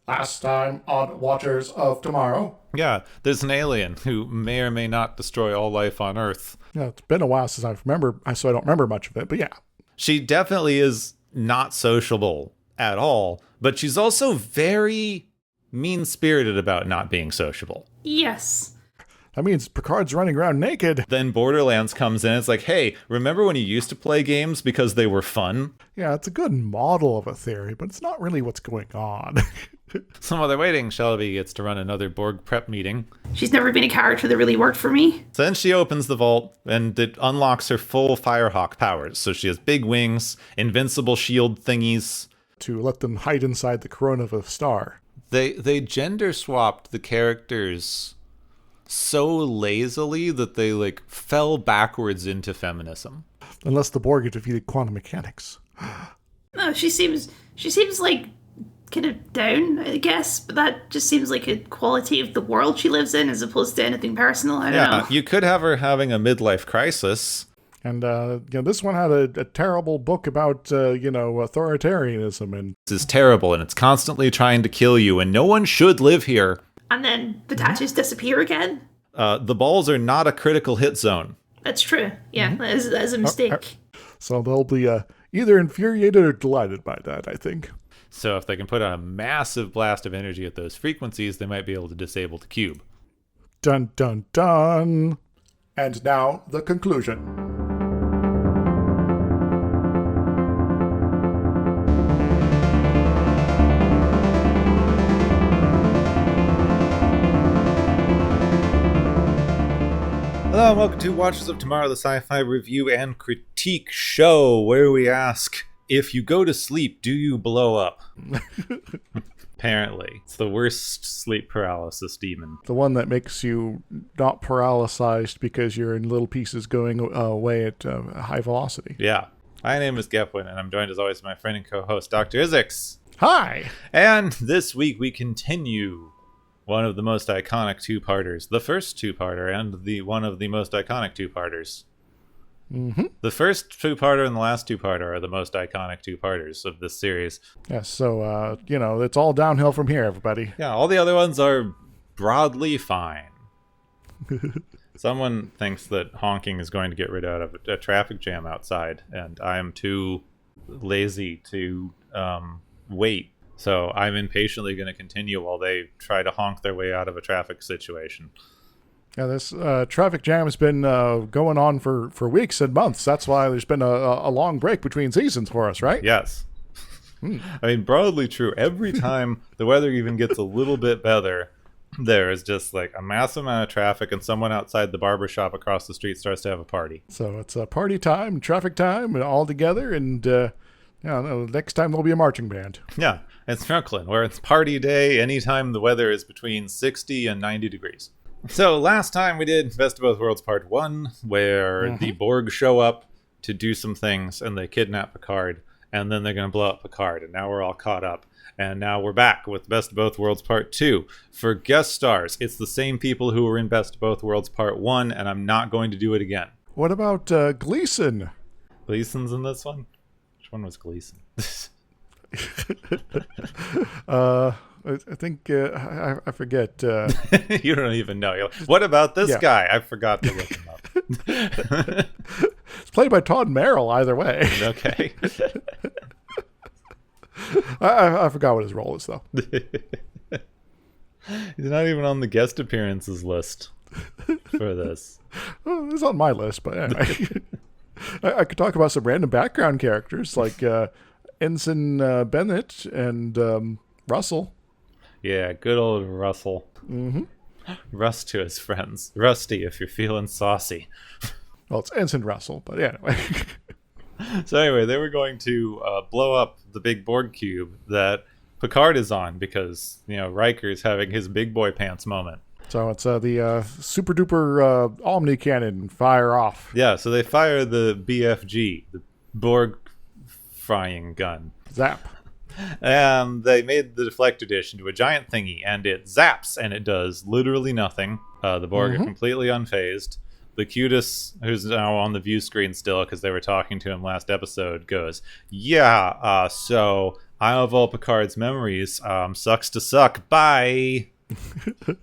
Last time on Watchers of Tomorrow. Yeah, there's an alien who may or may not destroy all life on Earth. Yeah, it's been a while since I remember, so I don't remember much of it, but yeah. She definitely is not sociable at all, but she's also very mean-spirited about not being sociable. Yes. That means Picard's running around naked. Then Borderlands comes in. It's like, hey, remember when you used to play games because they were fun? Yeah, it's a good model of a theory, but it's not really what's going on. So while they're waiting, Shelby gets to run another Borg prep meeting. She's never been a character that really worked for me. So then she opens the vault, and it unlocks her full Firehawk powers. So she has big wings, invincible shield thingies. To let them hide inside the corona of a star. They gender swapped the characters so lazily that they fell backwards into feminism. Unless the Borg had defeated quantum mechanics. No, she seems like kind of down, I guess, but that just seems like a quality of the world she lives in as opposed to anything personal. I don't know. You could have her having a midlife crisis. And, this one had a terrible book about, authoritarianism. And this is terrible, and it's constantly trying to kill you, and no one should live here. And then the tattoos disappear again. The balls are not a critical hit zone. That's true. Yeah, that is a mistake. So they'll be either infuriated or delighted by that, I think. So if they can put out a massive blast of energy at those frequencies, they might be able to disable the cube. Dun, dun, dun. And now, the conclusion. Hello and welcome to Watchers of Tomorrow, the sci-fi review and critique show, where we ask, if you go to sleep, do you blow up? Apparently. It's the worst sleep paralysis demon. The one that makes you not paralyzed because you're in little pieces going away at high velocity. Yeah. My name is Gepwin, and I'm joined as always by my friend and co-host, Dr. Isix. Hi! And this week we continue one of the most iconic two-parters. The first two-parter and one of the most iconic two-parters. Mm-hmm. The first two-parter and the last two-parter are the most iconic two-parters of this series. Yes, so, it's all downhill from here, everybody. Yeah, all the other ones are broadly fine. Someone thinks that honking is going to get rid of a traffic jam outside, and I am too lazy to wait. So I'm impatiently going to continue while they try to honk their way out of a traffic situation. Yeah, this traffic jam has been going on for weeks and months. That's why there's been a long break between seasons for us, right? Yes. I mean, broadly true. Every time the weather even gets a little bit better, there is just a massive amount of traffic, and someone outside the barbershop across the street starts to have a party. So it's party time, traffic time, and all together, and next time there'll be a marching band. Yeah, it's Brooklyn, where it's party day anytime the weather is between 60 and 90 degrees. So last time we did Best of Both Worlds Part 1, where the Borg show up to do some things, and they kidnap Picard, and then they're going to blow up Picard, and now we're all caught up. And now we're back with Best of Both Worlds Part 2. For guest stars, it's the same people who were in Best of Both Worlds Part 1, and I'm not going to do it again. What about Gleason? Gleason's in this one? Which one was Gleason? I think I forget. You don't even know. You're like, what about this guy? I forgot to look him up. It's played by Todd Merrill, either way. Okay. I forgot what his role is, though. He's not even on the guest appearances list for this. Well, it's on my list, but anyway. I could talk about some random background characters like Ensign Bennett and Russell. Yeah, good old Russell. Mm-hmm. Rust to his friends. Rusty, if you're feeling saucy. Well, it's Ensign Russell, but anyway. So anyway, they were going to blow up the big Borg cube that Picard is on because, Riker is having his big boy pants moment. So it's the super-duper Omni cannon fire off. Yeah, so they fire the BFG, the Borg frying gun. Zap. And they made the deflector dish into a giant thingy, and it zaps, and it does literally nothing. The Borg are completely unfazed. The Cutis, who's now on the view screen still because they were talking to him last episode, goes, so I have all Picard's memories. Sucks to suck. Bye. The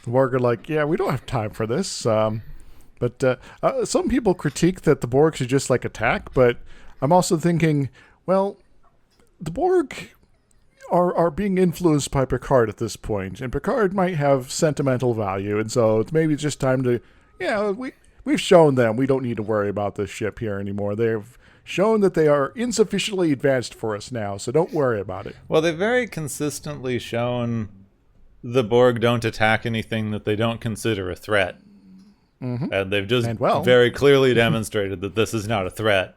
Borg are like, yeah, we don't have time for this. But some people critique that the Borg should just like attack, but I'm also thinking, well, the Borg are being influenced by Picard at this point, and Picard might have sentimental value, and so it's maybe just time to, we've shown them we don't need to worry about this ship here anymore. They've shown that they are insufficiently advanced for us now, so don't worry about it. Well, they've very consistently shown the Borg don't attack anything that they don't consider a threat. Mm-hmm. And they've just very clearly demonstrated that this is not a threat,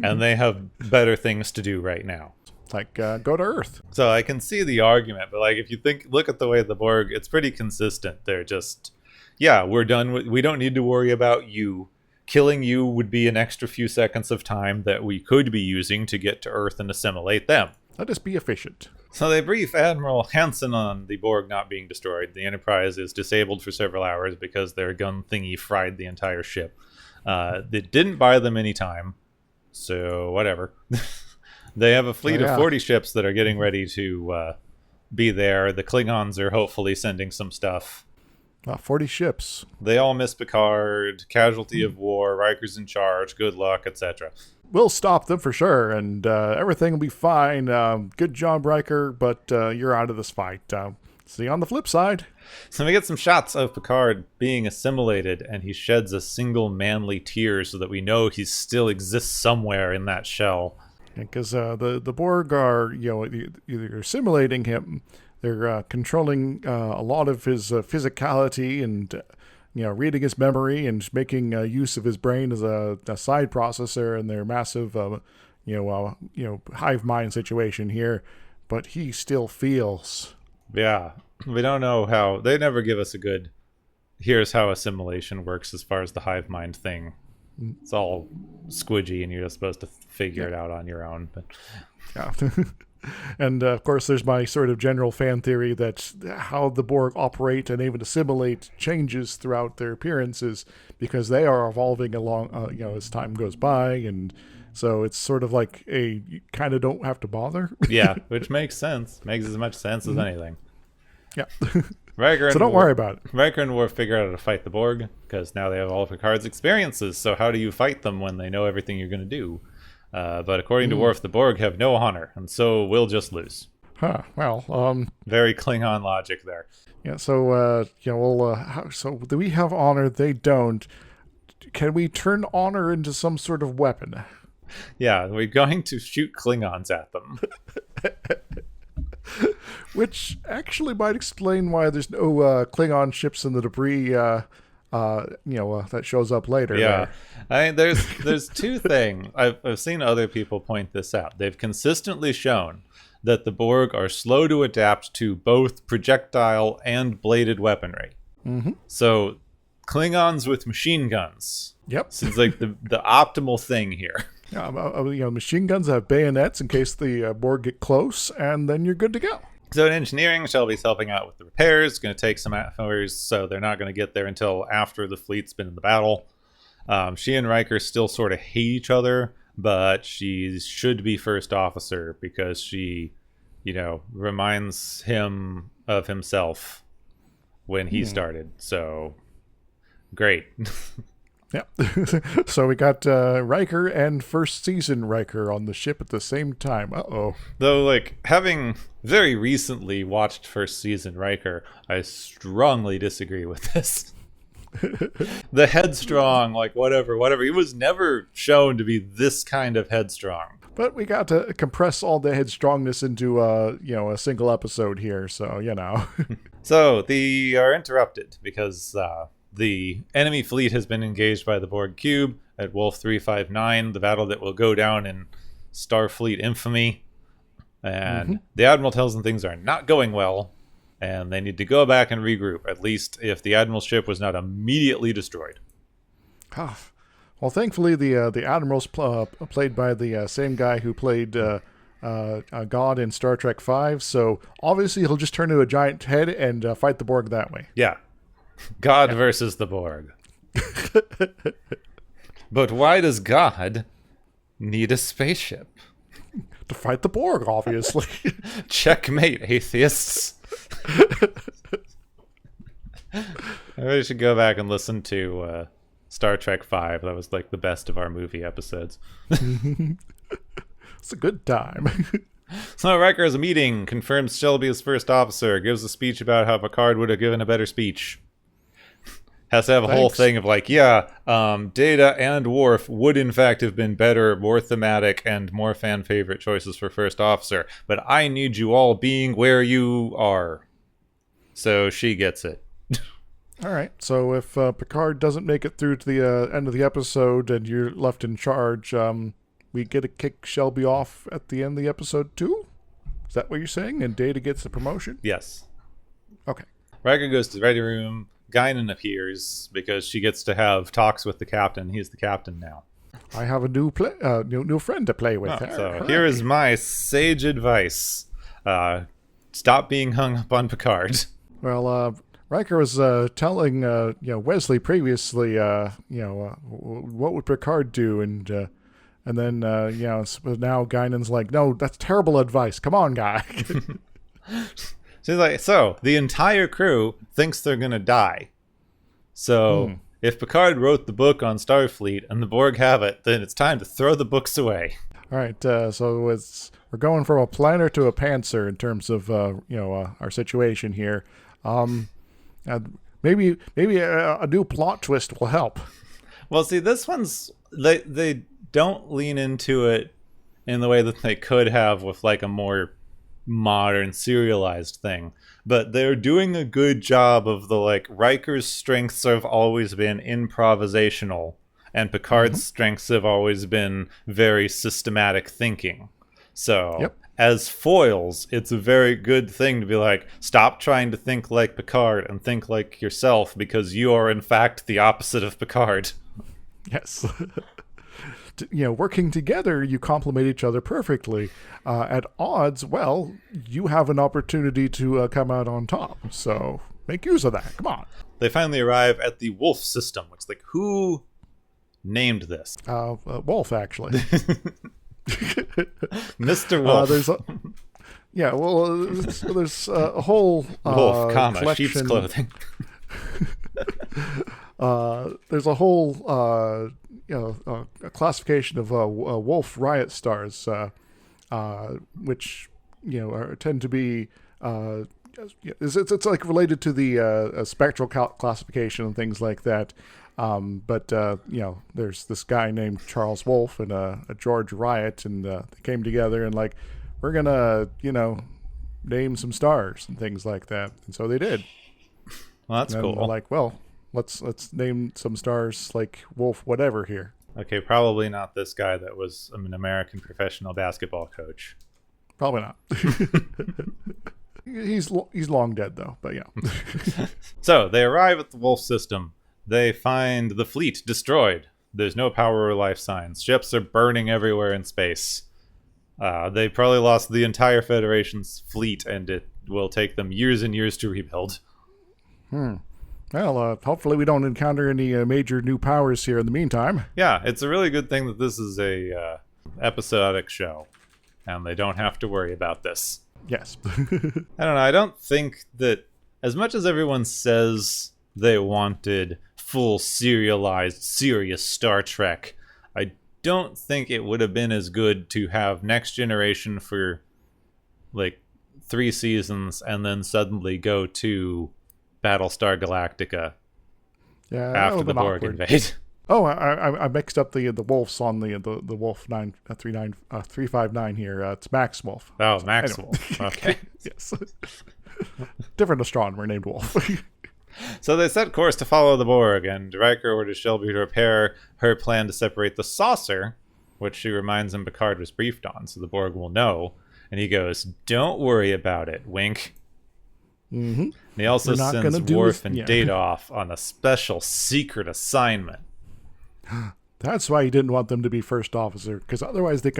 and they have better things to do right now. Like, go to Earth. So I can see the argument, but like if you look at the way the Borg, it's pretty consistent. They're just, we're done. We don't need to worry about you. Killing you would be an extra few seconds of time that we could be using to get to Earth and assimilate them. Let us be efficient. So they brief Admiral Hansen on the Borg not being destroyed. The Enterprise is disabled for several hours because their gun thingy fried the entire ship. It didn't buy them any time, so whatever. They have a fleet of 40 ships that are getting ready to be there. The Klingons are hopefully sending some stuff. 40 ships. They all miss Picard, casualty of war, Riker's in charge, good luck, etc. We'll stop them for sure, and everything will be fine. Good job, Riker, but you're out of this fight. See you on the flip side. So we get some shots of Picard being assimilated, and he sheds a single manly tear so that we know he still exists somewhere in that shell. Because the Borg are, either assimilating him, they're controlling a lot of his physicality and, reading his memory and making use of his brain as a side processor in their massive, hive mind situation here. But he still feels. Yeah, we don't know how. They never give us a good, here's how assimilation works as far as the hive mind thing. It's all squidgy, and you're just supposed to figure it out on your own. But yeah. And, of course, there's my sort of general fan theory that how the Borg operate and even assimilate changes throughout their appearances because they are evolving along, as time goes by. And so it's sort of like you kind of don't have to bother. Yeah, which makes sense. Makes as much sense as anything. Yeah. Riker so don't worry about it. Riker and Worf figure out how to fight the Borg because now they have all of Picard's experiences. So how do you fight them when they know everything you're going to do? But according to Worf, the Borg have no honor, and so we'll just lose. Huh. Well, very Klingon logic there. Yeah. So, so do we have honor? They don't. Can we turn honor into some sort of weapon? Yeah, we're going to shoot Klingons at them. Which actually might explain why there's no Klingon ships in the debris, that shows up later. Yeah, I mean, there's two things. I've seen other people point this out. They've consistently shown that the Borg are slow to adapt to both projectile and bladed weaponry. Mm-hmm. So Klingons with machine guns. Yep. Seems like the optimal thing here. Yeah, machine guns have bayonets in case the Borg get close, and then you're good to go. So in engineering, Shelby's helping out with the repairs. Going to take some hours, so they're not going to get there until after the fleet's been in the battle. She and Riker still sort of hate each other, but she should be first officer because she, reminds him of himself when he started. So, great. Yeah. So we got Riker and first season Riker on the ship at the same time. Uh-oh. Though, having very recently watched first season Riker, I strongly disagree with this. The headstrong, whatever. He was never shown to be this kind of headstrong. But we got to compress all the headstrongness into a single episode here, so So they are interrupted because the enemy fleet has been engaged by the Borg Cube at Wolf 359, the battle that will go down in Starfleet infamy. And the Admiral tells them things are not going well, and they need to go back and regroup, at least if the Admiral's ship was not immediately destroyed. Well, thankfully, the Admiral's played by the same guy who played God in Star Trek V, so obviously he'll just turn into a giant head and fight the Borg that way. Yeah. God versus the Borg. But why does God need a spaceship? To fight the Borg, obviously. Checkmate, atheists. I really should go back and listen to Star Trek V. That was like the best of our movie episodes. It's a good time. So Riker has a meeting, confirms Shelby as first officer, gives a speech about how Picard would have given a better speech. Has to have a whole thing of like, Data and Worf would in fact have been better, more thematic, and more fan favorite choices for first officer. But I need you all being where you are. So she gets it. All right. So if Picard doesn't make it through to the end of the episode and you're left in charge, we get to kick Shelby off at the end of the episode too? Is that what you're saying? And Data gets the promotion? Yes. Okay. Riker goes to the ready room. Guinan appears because she gets to have talks with the captain. He's the captain now. I have a new new friend to play with. So here is my sage advice. Stop being hung up on Picard. Well, Riker was telling Wesley previously, what would Picard do, and then now Guinan's like, no, that's terrible advice. Come on, guy. She's like, so the entire crew thinks they're gonna die. So if Picard wrote the book on Starfleet and the Borg have it, then it's time to throw the books away. All right, so we're going from a planner to a pantser in terms of our situation here. Maybe a new plot twist will help. Well, see, this one's they don't lean into it in the way that they could have with like a more modern serialized thing, but they're doing a good job of the like Riker's strengths have always been improvisational and Picard's strengths have always been very systematic thinking. So as foils, it's a very good thing to be like, stop trying to think like Picard and think like yourself because you are in fact the opposite of Picard. Yes. Working together, you complement each other perfectly. At odds, well, you have an opportunity to come out on top. So make use of that. Come on. They finally arrive at the Wolf system, which, like, who named this? Wolf, actually. Mr. Wolf. There's a whole Wolf, sheep's clothing. There's a whole a classification of Wolf riot stars, which tend to be it's like related to the spectral classification and things like that. But there's this guy named Charles Wolf and a George Riot, and they came together and like, we're gonna name some stars and things like that, and so they did. Well, that's cool. Like, well, let's name some stars like Wolf whatever here. Okay, probably not this guy that was an American professional basketball coach. Probably not. He's long dead though, but yeah. So they arrive at the Wolf system. They find the fleet destroyed. There's no power or life signs. Ships are burning everywhere in space. They probably lost the entire Federation's fleet, and it will take them years and years to rebuild. Well, hopefully we don't encounter any major new powers here in the meantime. Yeah, it's a really good thing that this is a episodic show, and they don't have to worry about this. Yes. I don't know. I don't think that, as much as everyone says they wanted full serialized, serious Star Trek, I don't think it would have been as good to have Next Generation for like 3 seasons and then suddenly go to Battlestar Galactica after the Borg invade. Oh, I mixed up the Wolves on the Wolf 359 here. It's Max Wolf. Oh, Max Wolf. Okay. Yes. Different astronomer named Wolf. So they set course to follow the Borg, and Riker orders Shelby to repair her plan to separate the saucer, which she reminds him Picard was briefed on, so the Borg will know. And he goes, "Don't worry about it, wink." Mm-hmm. And he also sends Worf and Data off on a special secret assignment. That's why he didn't want them to be first officer, because otherwise they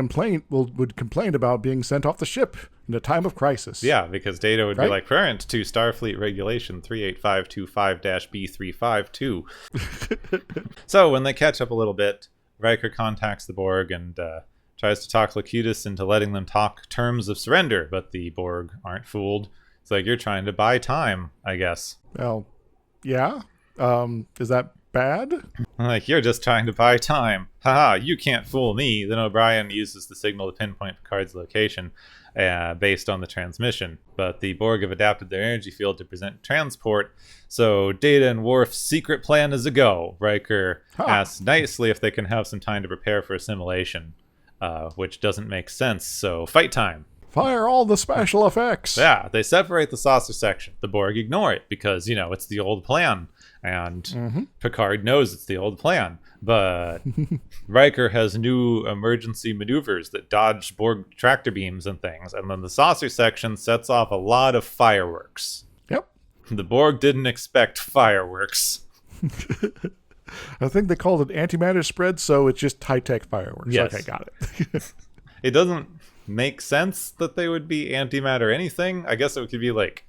would complain about being sent off the ship in a time of crisis. Yeah, because Data would be like, current to Starfleet Regulation 38525-B352. So when they catch up a little bit, Riker contacts the Borg and tries to talk Locutus into letting them talk terms of surrender, but the Borg aren't fooled. It's like, you're trying to buy time, I guess. Well, yeah. Is that bad? Like, you're just trying to buy time. Haha, you can't fool me. Then O'Brien uses the signal to pinpoint Picard's location based on the transmission. But the Borg have adapted their energy field to present transport. So Data and Worf's secret plan is a go. Riker asks nicely if they can have some time to prepare for assimilation, which doesn't make sense. So fight time. Fire all the special effects. Yeah, they separate the saucer section. The Borg ignore it because, it's the old plan. And Picard knows it's the old plan. But Riker has new emergency maneuvers that dodge Borg tractor beams and things. And then the saucer section sets off a lot of fireworks. Yep. The Borg didn't expect fireworks. I think they called it antimatter spread, so it's just high-tech fireworks. Yes. Okay, got it. It doesn't make sense that they would be antimatter anything. I guess it could be like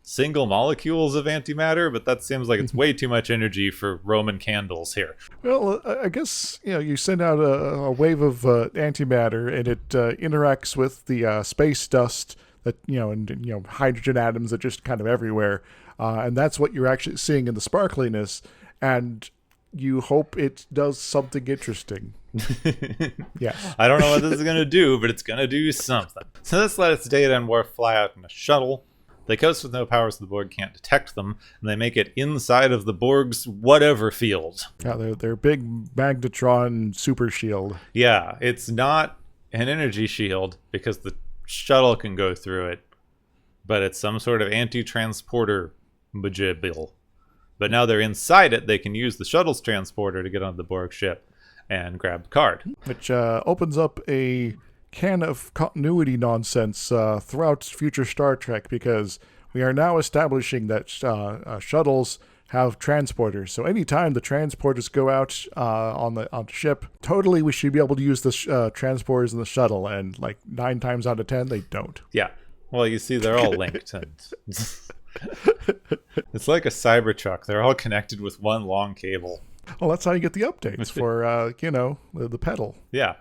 single molecules of antimatter, but that seems like it's way too much energy for Roman candles here. Well, I guess you send out a wave of antimatter, and it interacts with the space dust that and hydrogen atoms that just kind of everywhere, and that's what you're actually seeing in the sparkliness, and you hope it does something interesting. Yes. I don't know what this is going to do, but it's going to do something. So this lets Data and Worf fly out in a shuttle. They coast with no power so the Borg can't detect them, and they make it inside of the Borg's whatever field. Yeah, their big magnetron super shield. Yeah, it's not an energy shield because the shuttle can go through it, but it's some sort of anti-transporter majibil. But now they're inside it, they can use the shuttle's transporter to get onto the Borg ship and grab Picard. Which opens up a can of continuity nonsense throughout future Star Trek, because we are now establishing that shuttles have transporters. So anytime the transporters go out on the ship, totally we should be able to use the transporters in the shuttle, and like 9 times out of 10 they don't. Yeah. Well, you see, they're all linked. And it's like a Cybertruck. They're all connected with one long cable. Well, that's how you get the updates for, the pedal. Yeah.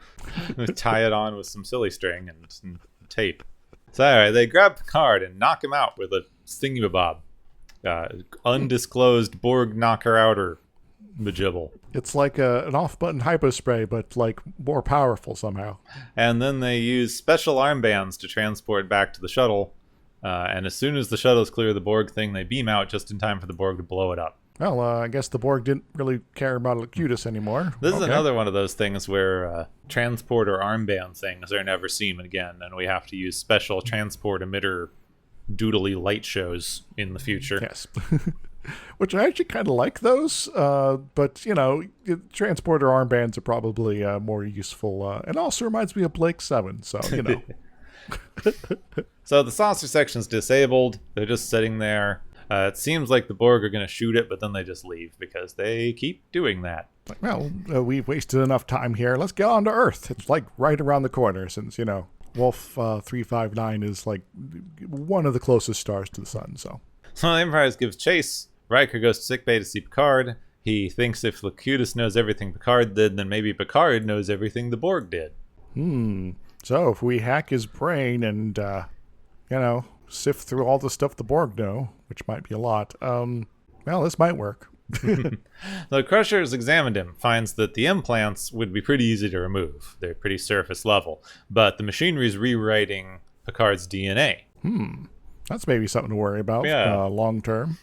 Tie it on with some silly string and tape. So, all right, they grab Picard and knock him out with a thingamabob. Undisclosed Borg knocker-outer majibble. It's like an off-button hypospray, but, like, more powerful somehow. And then they use special armbands to transport back to the shuttle. And as soon as the shuttles clear the Borg thing, they beam out just in time for the Borg to blow it up. Well, I guess the Borg didn't really care about Locutus anymore. This is another one of those things where transporter armband things are never seen again, and we have to use special transport emitter doodly light shows in the future. Yes. Which I actually kind of like those, but, transporter armbands are probably more useful. And also reminds me of Blake 7, so, So the saucer section's disabled. They're just sitting there. It seems like the Borg are going to shoot it, but then they just leave because they keep doing that. Well, we've wasted enough time here. Let's get on to Earth. It's like right around the corner since, Wolf 359 is like one of the closest stars to the sun. So the Enterprise gives chase. Riker goes to sickbay to see Picard. He thinks if Locutus knows everything Picard did, then maybe Picard knows everything the Borg did. So if we hack his brain and, sift through all the stuff the Borg know, which might be a lot, this might work. The Crusher has examined him, finds that the implants would be pretty easy to remove. They're pretty surface level. But the machinery is rewriting Picard's DNA. That's maybe something to worry about long term.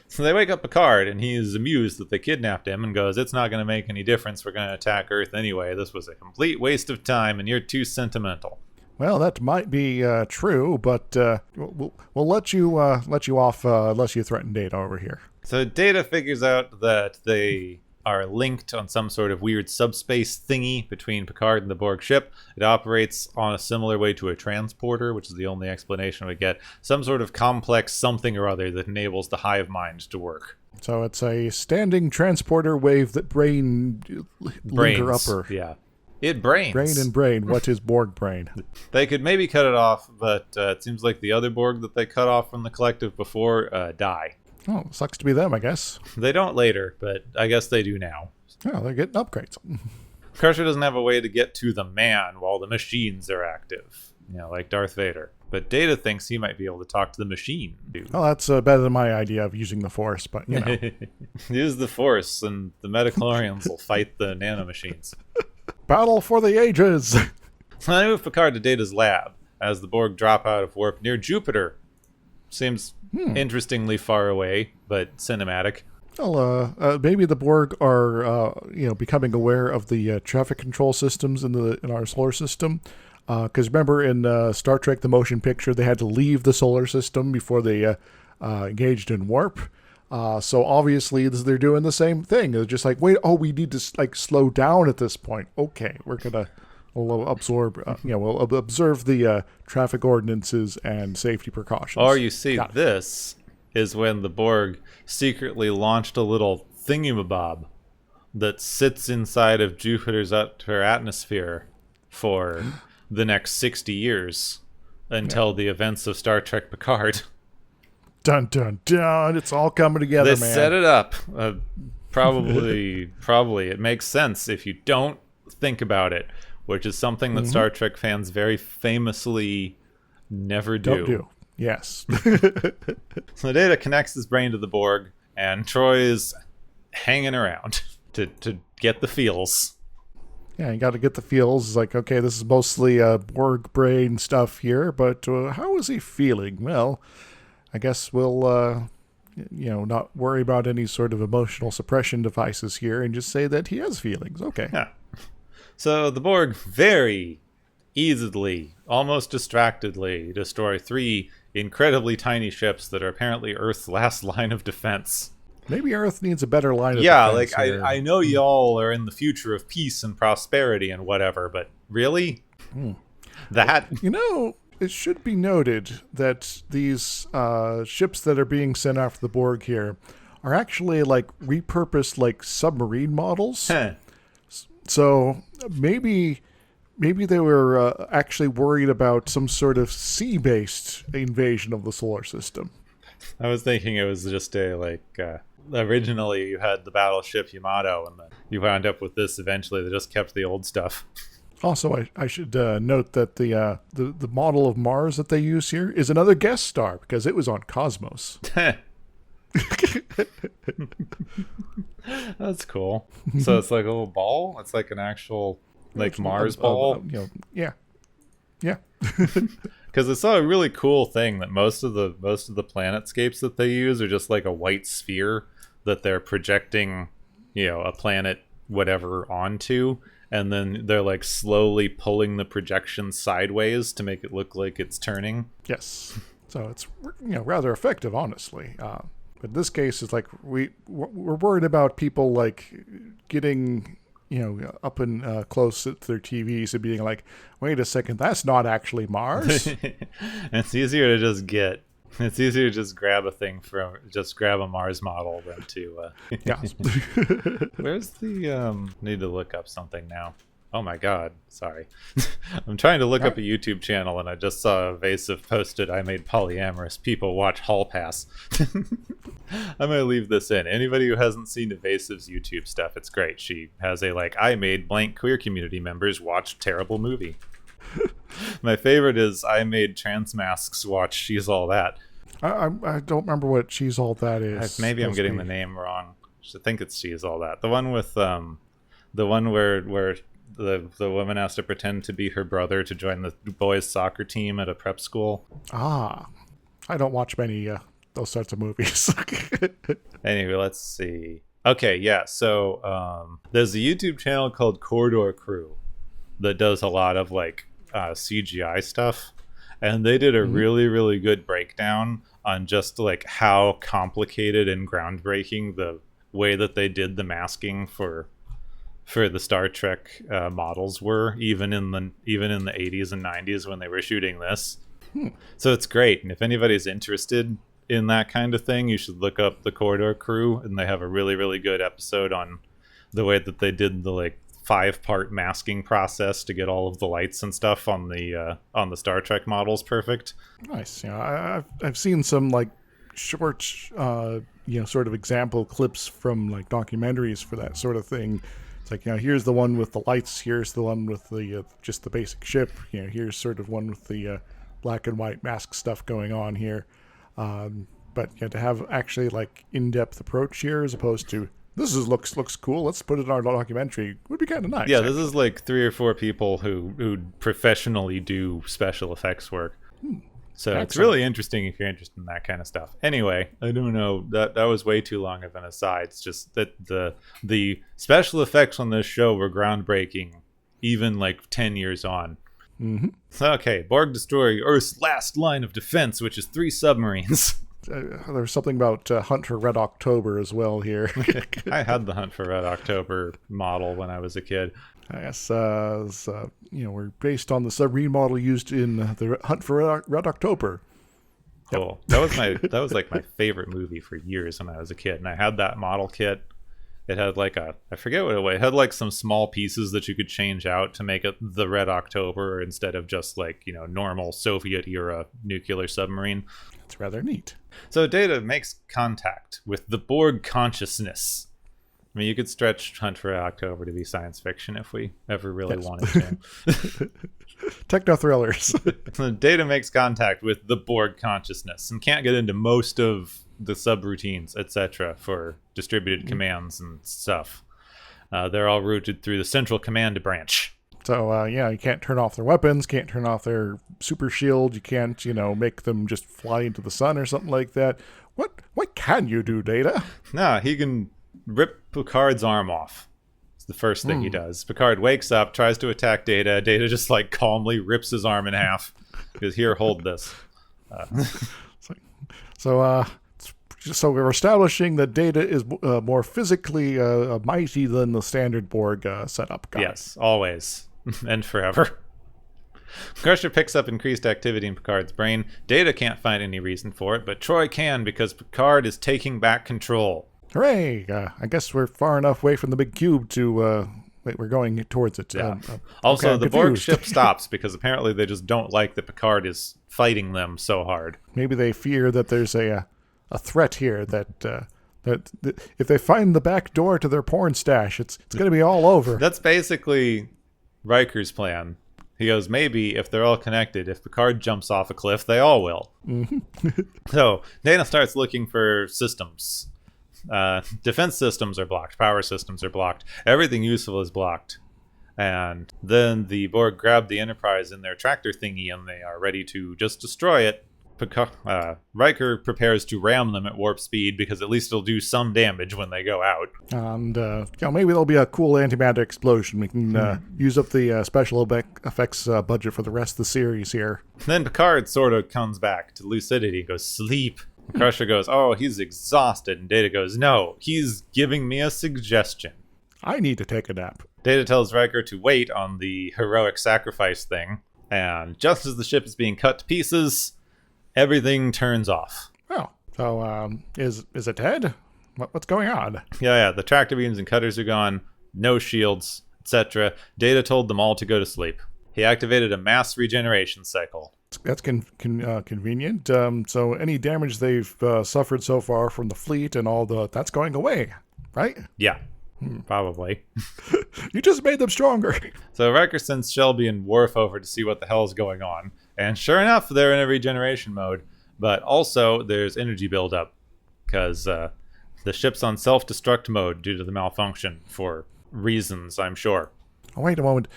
So they wake up Picard, and he is amused that they kidnapped him and goes, "It's not going to make any difference. We're going to attack Earth anyway. This was a complete waste of time, and you're too sentimental." Well, that might be true, but we'll let you off unless you threaten Data over here. So Data figures out that they are linked on some sort of weird subspace thingy between Picard and the Borg ship. It operates on a similar way to a transporter, which is the only explanation we get. Some sort of complex something or other that enables the hive mind to work. So it's a standing transporter wave that linker upper. Yeah. It brains. Brain and brain. What is Borg brain? They could maybe cut it off, but it seems like the other Borg that they cut off from the collective before die. Oh, sucks to be them, I guess. They don't later, but I guess they do now. Oh, they're getting upgrades. Crusher doesn't have a way to get to the man while the machines are active, like Darth Vader. But Data thinks he might be able to talk to the machine. Well, that's better than my idea of using the Force, but Use the Force, and the Metachlorians will fight the nanomachines. Battle for the ages! So I move Picard to Data's lab as the Borg drop out of warp near Jupiter. Seems interestingly far away, but cinematic. Well, maybe the Borg are, becoming aware of the traffic control systems in our solar system. Because remember in Star Trek: The Motion Picture, they had to leave the solar system before they engaged in warp. So obviously they're doing the same thing. They're just like, wait, we need to slow down at this point. Okay, we'll absorb, we'll observe the traffic ordinances and safety precautions. Or you see, this is when the Borg secretly launched a little thingamabob that sits inside of Jupiter's upper atmosphere for the next 60 years until the events of Star Trek Picard. Dun, dun, dun. It's all coming together, They man. set it up. Probably it makes sense if you don't think about it, which is something that Star Trek fans very famously never do. Don't do. Yes. So Data connects his brain to the Borg, and Troy's hanging around to get the feels. Yeah, you got to get the feels. It's like, okay, this is mostly Borg brain stuff here, but how is he feeling? Well, I guess we'll, not worry about any sort of emotional suppression devices here and just say that he has feelings. Okay. Yeah. So the Borg very easily, almost distractedly, destroy 3 incredibly tiny ships that are apparently Earth's last line of defense. Maybe Earth needs a better line of defense. defense here. I know y'all are in the future of peace and prosperity and whatever, but really? That? It should be noted that these ships that are being sent after the Borg here are actually repurposed submarine models. So maybe they were actually worried about some sort of sea-based invasion of the solar system. I was thinking it was just originally you had the battleship Yamato, and then you wound up with this eventually. They just kept the old stuff. Also, I should note that the model of Mars that they use here is another guest star because it was on Cosmos. That's cool. So it's like a little ball? It's like an actual Mars ball? Yeah. Because it's a really cool thing that most of the planetscapes that they use are just like a white sphere that they're projecting, a planet whatever onto, and then they're slowly pulling the projection sideways to make it look like it's turning. Yes. So it's rather effective, honestly. But in this case, it's we're worried about people getting up and close to their TVs and being like, wait a second, that's not actually Mars. It's easier to just grab grab a Mars model than to Where's the need to look up something now. Oh my god, sorry. I'm trying to look up a YouTube channel and I just saw Evasive posted, I made polyamorous people watch Hall Pass. I'm gonna leave this in. Anybody who hasn't seen Evasive's YouTube stuff, it's great. She has I made blank queer community members watch terrible movie. My favorite is I made trans masks watch She's All That. I don't remember what She's All That is. Maybe I'm getting the name wrong. I think it's She's All That. The one with the one where the woman has to pretend to be her brother to join the boys' soccer team at a prep school. I don't watch many those sorts of movies. Anyway, let's see. Okay, yeah. So there's a YouTube channel called Corridor Crew that does a lot of CGI stuff, and they did a really, really good breakdown on just how complicated and groundbreaking the way that they did the masking for the Star Trek models were, even in the 80s and 90s when they were shooting this. So it's great, and if anybody's interested in that kind of thing, you should look up the Corridor Crew, and they have a really, really good episode on the way that they did the 5-part masking process to get all of the lights and stuff on the Star Trek models perfect. Nice. I've seen some short sort of example clips from documentaries for that sort of thing, It's like, here's the one with the lights. Here's the one with the just the basic ship. Here's sort of one with the black and white mask stuff going on here. But to have actually like in-depth approach here as opposed to this looks cool. Let's put it in our documentary. Would be kind of nice. Yeah, this is like 3 or 4 people who professionally do special effects work. So Excellent. It's really interesting if you're interested in that kind of stuff. Anyway, I don't know. That was way too long of an aside. It's just that the special effects on this show were groundbreaking, even like 10 years on. Mm-hmm. Okay, Borg destroy Earth's last line of defense, which is 3 submarines. There's something about Hunt for Red October as well here. I had the Hunt for Red October model when I was a kid. I guess, we're based on the submarine model used in the Hunt for Red October. Cool. That was like my favorite movie for years when I was a kid, and I had that model kit. It had like I forget what it was. It had like some small pieces that you could change out to make it the Red October instead of just like, normal Soviet era nuclear submarine. It's rather neat. So Data makes contact with the Borg consciousness. I mean, you could stretch Hunt for October to be science fiction if we ever really wanted to. Techno thrillers. Data makes contact with the Borg consciousness and can't get into most of the subroutines, etc., for distributed commands and stuff. They're all routed through the central command branch. So, you can't turn off their weapons, can't turn off their super shield, you can't, make them just fly into the sun or something like that. What can you do, Data? No, he can rip Picard's arm off. It's the first thing he does. Picard wakes up, tries to attack Data. Data just like calmly rips his arm in half. Because here, hold this. So we're establishing that Data is more physically mighty than the standard Borg setup. Yes, always. And forever. Crusher picks up increased activity in Picard's brain. Data can't find any reason for it, but Troy can because Picard is taking back control. Hooray! I guess we're far enough away from the big cube to... we're going towards it. Yeah. Also, the Borg ship stops because apparently they just don't like that Picard is fighting them so hard. Maybe they fear that there's a threat here that if they find the back door to their porn stash, it's going to be all over. That's basically Riker's plan. He goes, maybe if they're all connected, if Picard jumps off a cliff, they all will. Mm-hmm. So Dana starts looking for systems. Defense systems are blocked. Power systems are blocked. Everything useful is blocked. And then the Borg grab the Enterprise in their tractor thingy, and they are ready to just destroy it. Riker prepares to ram them at warp speed because at least it'll do some damage when they go out. And maybe there'll be a cool antimatter explosion. We can use up the special effects budget for the rest of the series here. Then Picard sort of comes back to lucidity and goes, sleep. Crusher goes, oh, he's exhausted. And Data goes, no, he's giving me a suggestion. I need to take a nap. Data tells Riker to wait on the heroic sacrifice thing. And just as the ship is being cut to pieces, everything turns off. Oh, so is it dead? What's going on? Yeah, the tractor beams and cutters are gone. No shields, etc. Data told them all to go to sleep. He activated a mass regeneration cycle. That's convenient. So any damage they've suffered so far from the fleet and all that's going away, right? Yeah, probably. You just made them stronger. So Riker sends Shelby and Worf over to see what the hell is going on. And sure enough, they're in a regeneration mode. But also, there's energy buildup. Because the ship's on self-destruct mode due to the malfunction for reasons, I'm sure. Oh, wait a moment.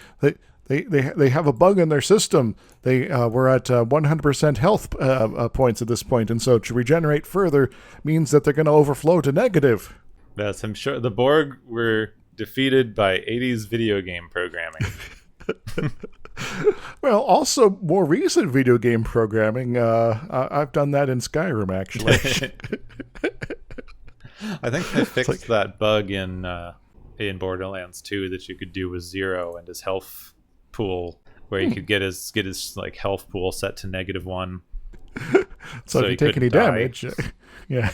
They have a bug in their system. They were at 100% health points at this point, and so to regenerate further means that they're going to overflow to negative. Yes, I'm sure the Borg were defeated by 80s video game programming. Well, also more recent video game programming. I've done that in Skyrim, actually. I think they fixed that bug in Borderlands 2 that you could do with Zero and his health pool, where you could get his like health pool set to -1. So if you take any damage, yeah.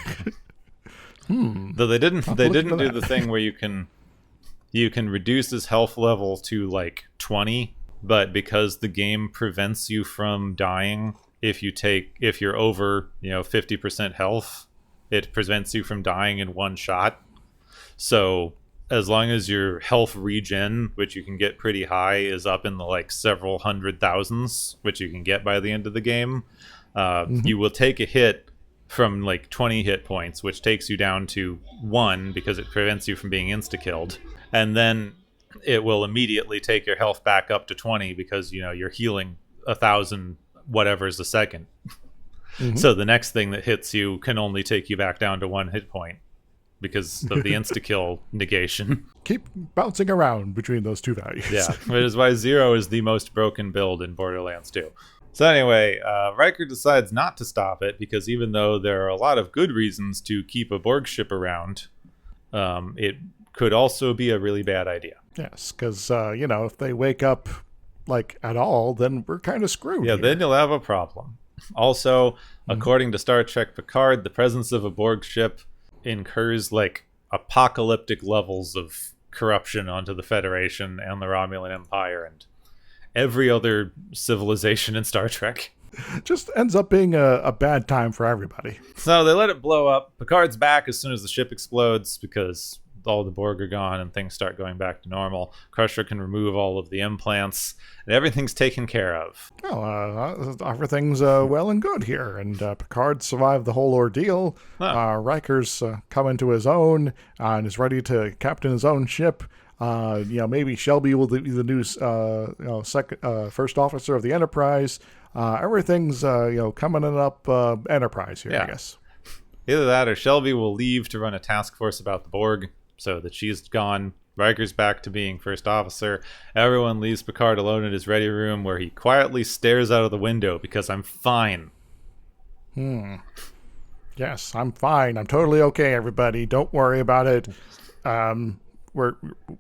Though they didn't do the thing where you can reduce his health level to like 20, but because the game prevents you from dying if you're over 50% health, it prevents you from dying in one shot. So as long as your health regen, which you can get pretty high, is up in the like several hundred thousands, which you can get by the end of the game, you will take a hit from like 20 hit points, which takes you down to 1 because it prevents you from being insta-killed. And then it will immediately take your health back up to 20 because, you're healing 1,000 whatever's a second. So the next thing that hits you can only take you back down to 1 hit point because of the insta-kill negation. Keep bouncing around between those two values. Yeah, which is why 0 is the most broken build in Borderlands 2. So anyway, Riker decides not to stop it because even though there are a lot of good reasons to keep a Borg ship around, it could also be a really bad idea. Yes, because, if they wake up, like, at all, then we're kind of screwed. Yeah, here. then you'll have a problem. Also, according to Star Trek Picard, the presence of a Borg ship incurs, like, apocalyptic levels of corruption onto the Federation and the Romulan Empire and every other civilization in Star Trek. Just ends up being a bad time for everybody. So they let it blow up. Picard's back as soon as the ship explodes because all the Borg are gone and things start going back to normal. Crusher can remove all of the implants and everything's taken care of. Well, everything's well and good here, and Picard survived the whole ordeal. Riker's come into his own and is ready to captain his own ship. Maybe Shelby will be the new first officer of the Enterprise. Everything's coming up Enterprise here, I guess. Either that or Shelby will leave to run a task force about the Borg so that she's gone. Riker's back to being first officer. Everyone leaves Picard alone in his ready room where he quietly stares out of the window because I'm fine. Yes, I'm fine. I'm totally okay, everybody. Don't worry about it. We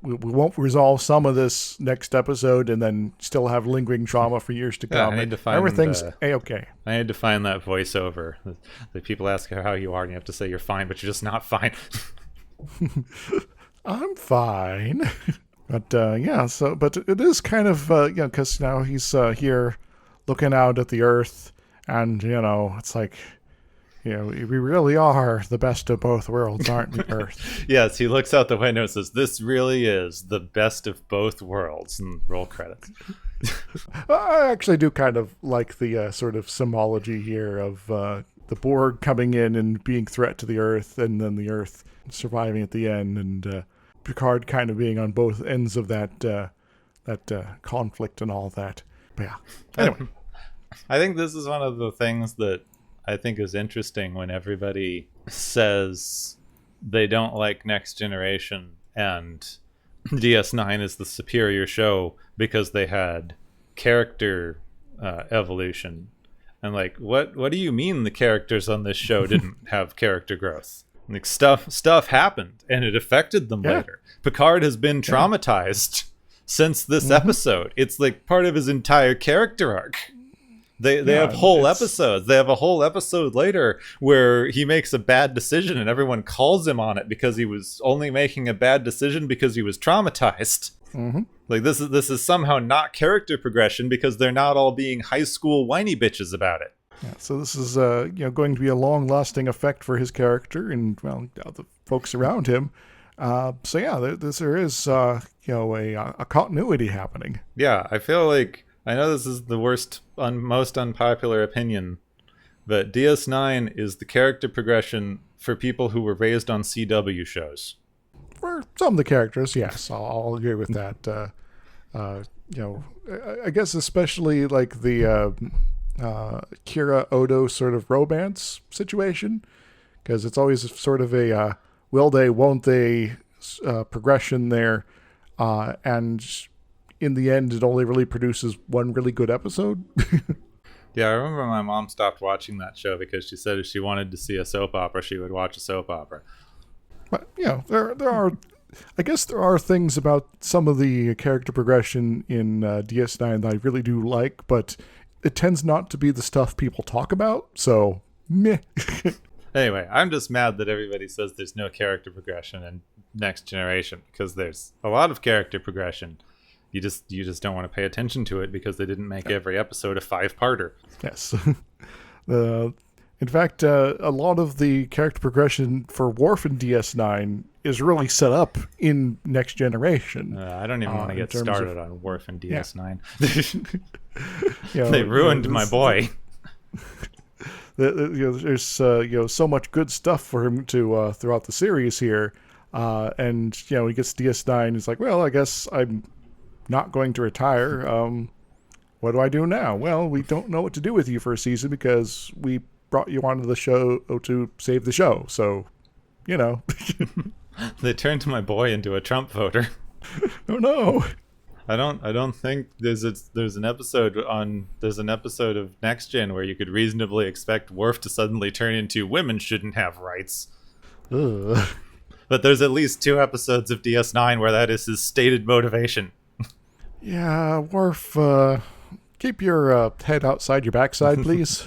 won't resolve some of this next episode and then still have lingering trauma for years to come. I need to find everything's A-okay. I need to find that voiceover. The people ask how you are and you have to say you're fine, but you're just not fine. I'm fine. But but it is kind of, because now he's here looking out at the Earth and, it's like, we really are the best of both worlds, aren't we, Earth? Yes, he looks out the window and says, "This really is the best of both worlds," and roll credits. I actually do kind of like the sort of symbology here of the Borg coming in and being threat to the Earth, and then the Earth surviving at the end, and Picard kind of being on both ends of that conflict and all that. But yeah, anyway. I think this is one of the things that I think is interesting when everybody says they don't like Next Generation and DS9 is the superior show because they had character evolution. And like, what do you mean the characters on this show didn't have character growth? Like stuff happened and it affected them later. Picard has been traumatized since this episode. It's like part of his entire character arc. They have whole episodes. They have a whole episode later where he makes a bad decision and everyone calls him on it because he was only making a bad decision because he was traumatized. Like this is somehow not character progression because they're not all being high school whiny bitches about it. Yeah, so this is going to be a long-lasting effect for his character and the folks around him. There is a continuity happening. Yeah, I feel like I know this is the most unpopular opinion, but DS9 is the character progression for people who were raised on CW shows. For some of the characters, yes, I'll agree with that. I guess especially like the Kira Odo sort of romance situation, because it's always sort of a will they, won't they progression there, and in the end, it only really produces one really good episode. Yeah, I remember my mom stopped watching that show because she said if she wanted to see a soap opera, she would watch a soap opera. But, there are things about some of the character progression in DS9 that I really do like, but it tends not to be the stuff people talk about, so meh. Anyway, I'm just mad that everybody says there's no character progression in Next Generation because there's a lot of character progression. You just don't want to pay attention to it because they didn't make every episode a 5-parter. Yes. In fact, a lot of the character progression for Worf in DS9 is really set up in Next Generation. I don't even want to get started on Worf and DS9. Yeah. They ruined my boy. There's so much good stuff for him to throughout the series here, and he gets DS9. He's like, well, I guess I'm not going to retire. What do I do now? Well, we don't know what to do with you for a season because we brought you onto the show to save the show. So, They turned my boy into a Trump voter. Oh no. I don't think there's an episode of Next Gen where you could reasonably expect Worf to suddenly turn into women shouldn't have rights. Ugh. But there's at least 2 episodes of DS9 where that is his stated motivation. Yeah, Worf, keep your head outside your backside, please.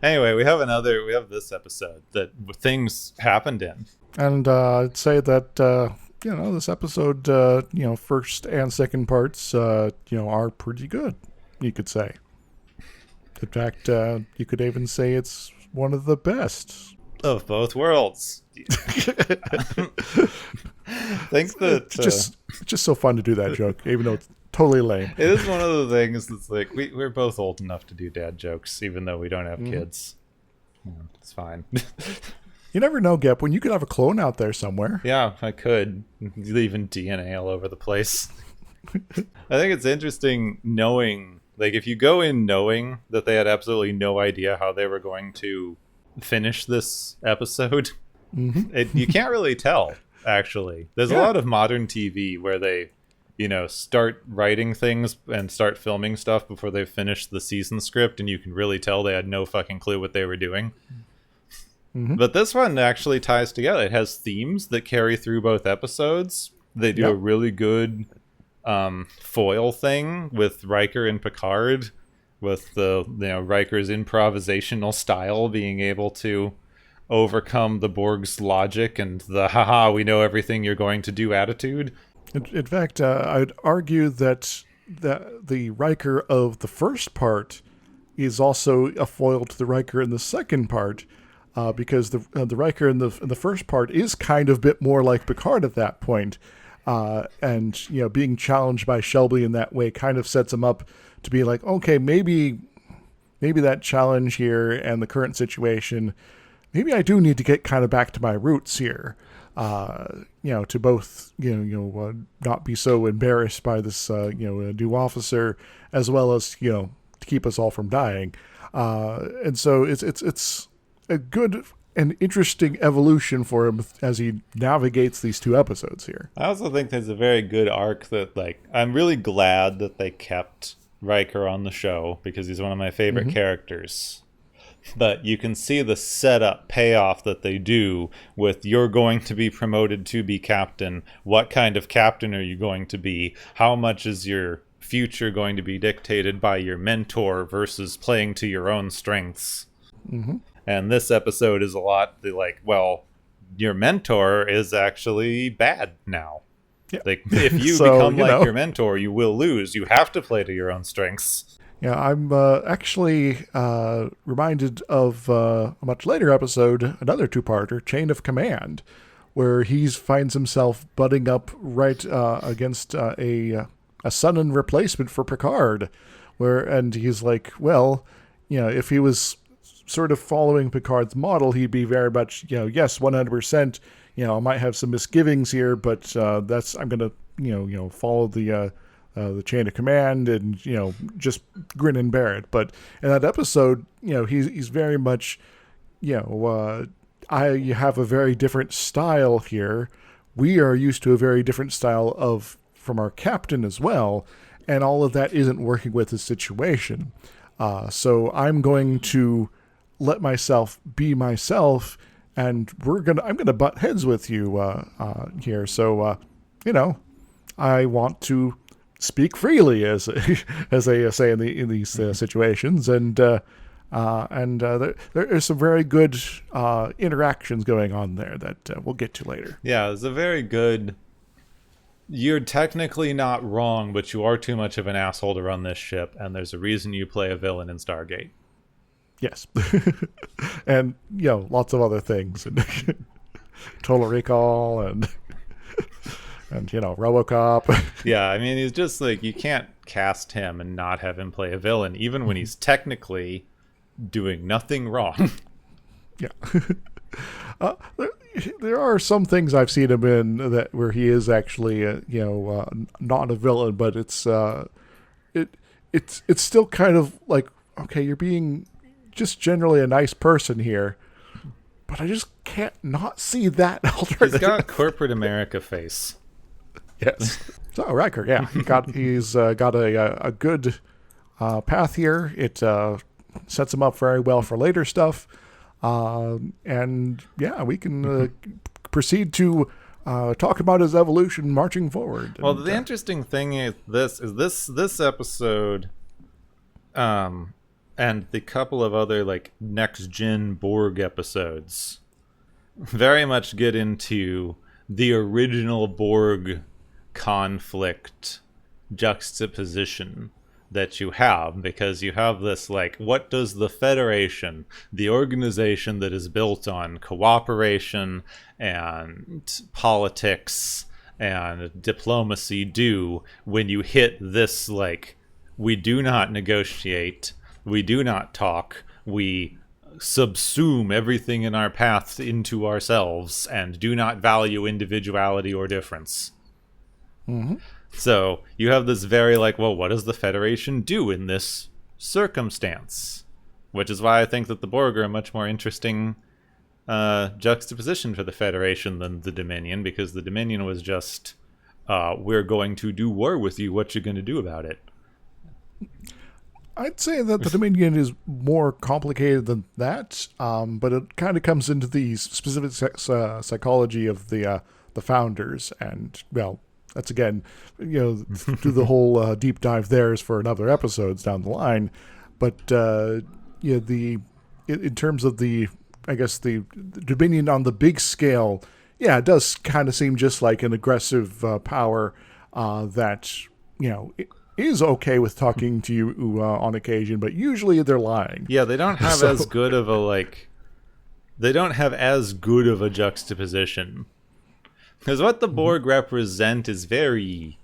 Anyway, we have this episode that things happened in. And I'd say that this episode, first and second parts, are pretty good, you could say. In fact, you could even say it's one of the best. Of both worlds. Think that... It's just so fun to do that joke, even though it's totally lame. It is one of the things that's like, we're both old enough to do dad jokes, even though we don't have kids. It's fine. You never know, Gep, when you could have a clone out there somewhere. Yeah, I could. Leaving DNA all over the place. I think it's interesting knowing, like, if you go in knowing that they had absolutely no idea how they were going to finish this episode, you can't really tell, actually. There's a lot of modern TV where they, start writing things and start filming stuff before they've finished the season script, and you can really tell they had no fucking clue what they were doing. But this one actually ties together. It has themes that carry through both episodes. They do a really good foil thing with Riker and Picard, with the Riker's improvisational style being able to overcome the Borg's logic and the haha, we know everything you're going to do attitude. In fact, I'd argue that the Riker of the first part is also a foil to the Riker in the second part. Because the Riker in the first part is kind of a bit more like Picard at that point, and being challenged by Shelby in that way kind of sets him up to be like, okay, maybe that challenge here and the current situation, maybe I do need to get kind of back to my roots here, to both not be so embarrassed by this new officer, as well as to keep us all from dying, and so it's a good and interesting evolution for him as he navigates these 2 episodes here. I also think there's a very good arc that, like, I'm really glad that they kept Riker on the show because he's one of my favorite characters. But you can see the setup payoff that they do with you're going to be promoted to be captain. What kind of captain are you going to be? How much is your future going to be dictated by your mentor versus playing to your own strengths? And this episode is a lot like, well, your mentor is actually bad now. Yeah. Like, if you become like your mentor, you will lose. You have to play to your own strengths. Yeah, I'm actually reminded of a much later episode, another 2-parter, Chain of Command, where he finds himself butting up right against a sudden replacement for Picard, and he's like, well, if he was sort of following Picard's model, he'd be very much, yes, 100%. I might have some misgivings here, but I'm going to, follow the chain of command and, just grin and bear it. But in that episode, he's very much, I have a very different style here. We are used to a very different style from our captain as well, and all of that isn't working with the situation. So I'm going to let myself be myself, and I'm gonna butt heads with you here. So I want to speak freely, as they say in these situations, and there are some very good interactions going on there that we'll get to later. Yeah, it's a very good. You're technically not wrong, but you are too much of an asshole to run this ship, and there's a reason you play a villain in Stargate. Yes. And, lots of other things. And Total Recall and RoboCop. Yeah, I mean, he's just like, you can't cast him and not have him play a villain, even when he's technically doing nothing wrong. Yeah. There are some things I've seen him in that where he is actually, not a villain, but it's still kind of like, okay, you're being just generally a nice person here, but I just can't not see that alternative. He's got corporate America face. Yes. So Riker, yeah, he's got a good path here. It sets him up very well for later stuff. And yeah, we can proceed to talk about his evolution marching forward. Well, the interesting thing is this episode, and the couple of other like next gen Borg episodes, very much get into the original Borg conflict juxtaposition that you have, because you have this like, what does the Federation, the organization that is built on cooperation and politics and diplomacy, do when you hit this like, we do not negotiate, we do not talk, we subsume everything in our path into ourselves and do not value individuality or difference. Mm-hmm. So you have this very like, well, what does the Federation do in this circumstance? Which is why I think that the Borg are a much more interesting juxtaposition for the Federation than the Dominion, because the Dominion was just, we're going to do war with you, what you going to do about it? I'd say that the Dominion is more complicated than that, but it kind of comes into the specific psychology of the founders, and, well, that's again, do the whole deep dive there is for another episodes down the line. But in terms of the Dominion on the big scale, yeah, it does kind of seem just like an aggressive power that is okay with talking to you on occasion, but usually they're lying. Yeah, they don't have as good of a juxtaposition. Because what the Borg represent is very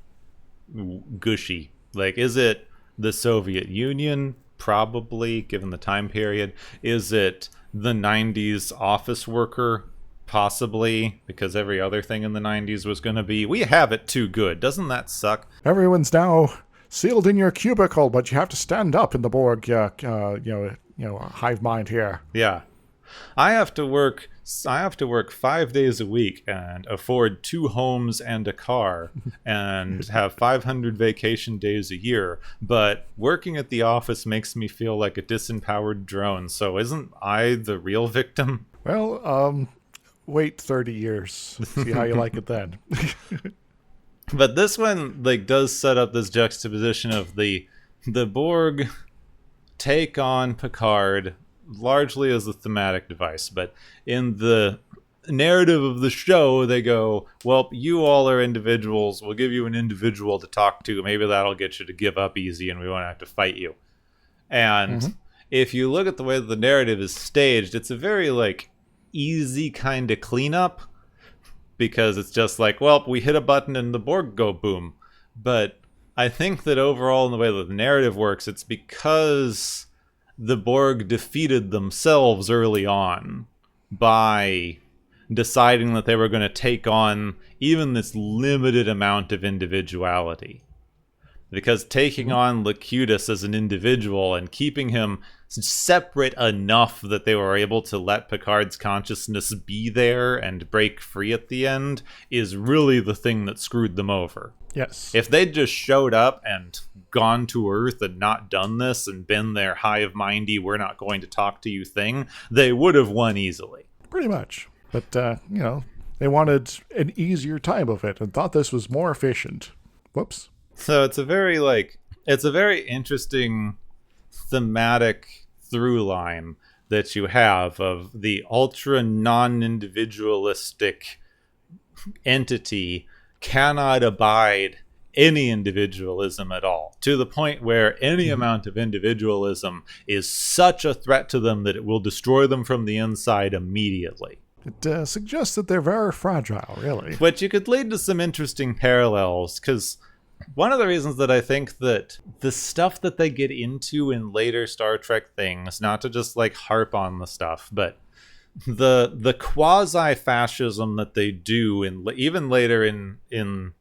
gushy. Like, is it the Soviet Union? Probably, given the time period. Is it the 90s office worker? Possibly, because every other thing in the 90s was going to be, we have it too good. Doesn't that suck? Everyone's now sealed in your cubicle, but you have to stand up in the Borg, hive mind here. Yeah. I have to work 5 days a week and afford 2 homes and a car and have 500 vacation days a year. But working at the office makes me feel like a disempowered drone. So isn't I the real victim? Well, wait 30 years. See how you like it then. But this one does set up this juxtaposition of the Borg take on Picard largely as a thematic device, but in the narrative of the show, they go, well, you all are individuals. We'll give you an individual to talk to. Maybe that'll get you to give up easy and we won't have to fight you. And if you look at the way that the narrative is staged, it's a very, easy kind of cleanup, because it's just like, well, we hit a button and the Borg go boom. But I think that overall, in the way that the narrative works, it's because the Borg defeated themselves early on by deciding that they were going to take on even this limited amount of individuality. Because taking on Locutus as an individual and keeping him separate enough that they were able to let Picard's consciousness be there and break free at the end is really the thing that screwed them over. Yes. If they'd just showed up and gone to Earth and not done this and been their hive-mindy, we're not going to talk to you thing, they would have won easily. Pretty much. But, they wanted an easier time of it and thought this was more efficient. Whoops. So it's a very interesting thematic through line that you have of the ultra non-individualistic entity cannot abide any individualism at all, to the point where any amount of individualism is such a threat to them that it will destroy them from the inside immediately. It suggests that they're very fragile, really. Which you could lead to some interesting parallels, because one of the reasons that I think that the stuff that they get into in later Star Trek things, not to just like harp on the stuff, but the quasi-fascism that they do, even later in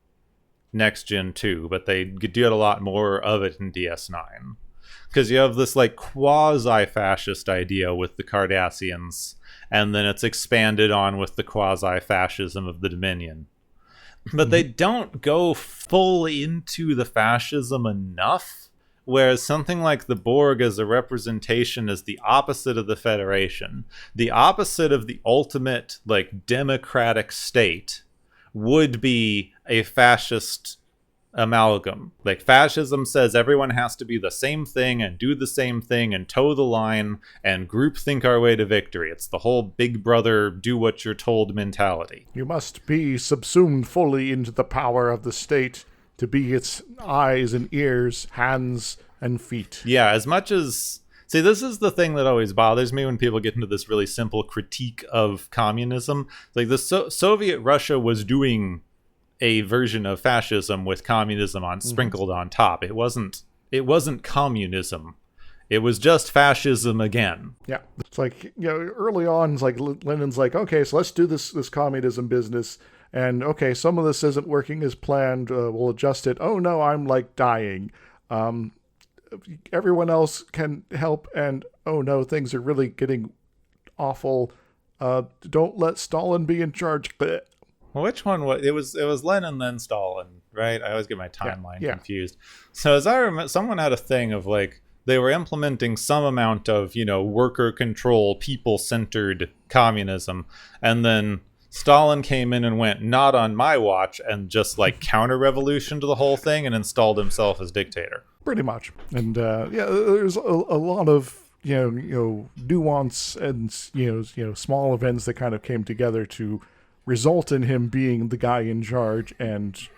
Next Gen 2, but they do a lot more of it in DS9. Because you have this like quasi-fascist idea with the Cardassians, and then it's expanded on with the quasi-fascism of the Dominion. But they don't go full into the fascism enough, whereas something like the Borg as a representation is the opposite of the Federation. The opposite of the ultimate like democratic state would be a fascist amalgam. Like, fascism says everyone has to be the same thing and do the same thing and toe the line and group think our way to victory. It's the whole big brother, do what you're told mentality. You must be subsumed fully into the power of the state to be its eyes and ears, hands and feet. Yeah, as much as... See, this is the thing that always bothers me when people get into this really simple critique of communism. Like, the Soviet Russia was doing a version of fascism with communism sprinkled on top. It wasn't communism. It was just fascism again. Yeah. It's like, early on, it's like Lenin's like, okay, so let's do this communism business. And okay, some of this isn't working as planned. We'll adjust it. Oh no, I'm like dying. Everyone else can help, and oh no, things are really getting awful. Don't let Stalin be in charge. Blech. Well, which one was it? Was Lenin then Stalin, right? I always get my timeline confused. So as I remember, someone had a thing of like they were implementing some amount of worker control, people-centered communism, and then Stalin came in and went, not on my watch, and just like counter-revolution to the whole thing and installed himself as dictator. Pretty much. And there's a lot of nuance and small events that kind of came together to result in him being the guy in charge and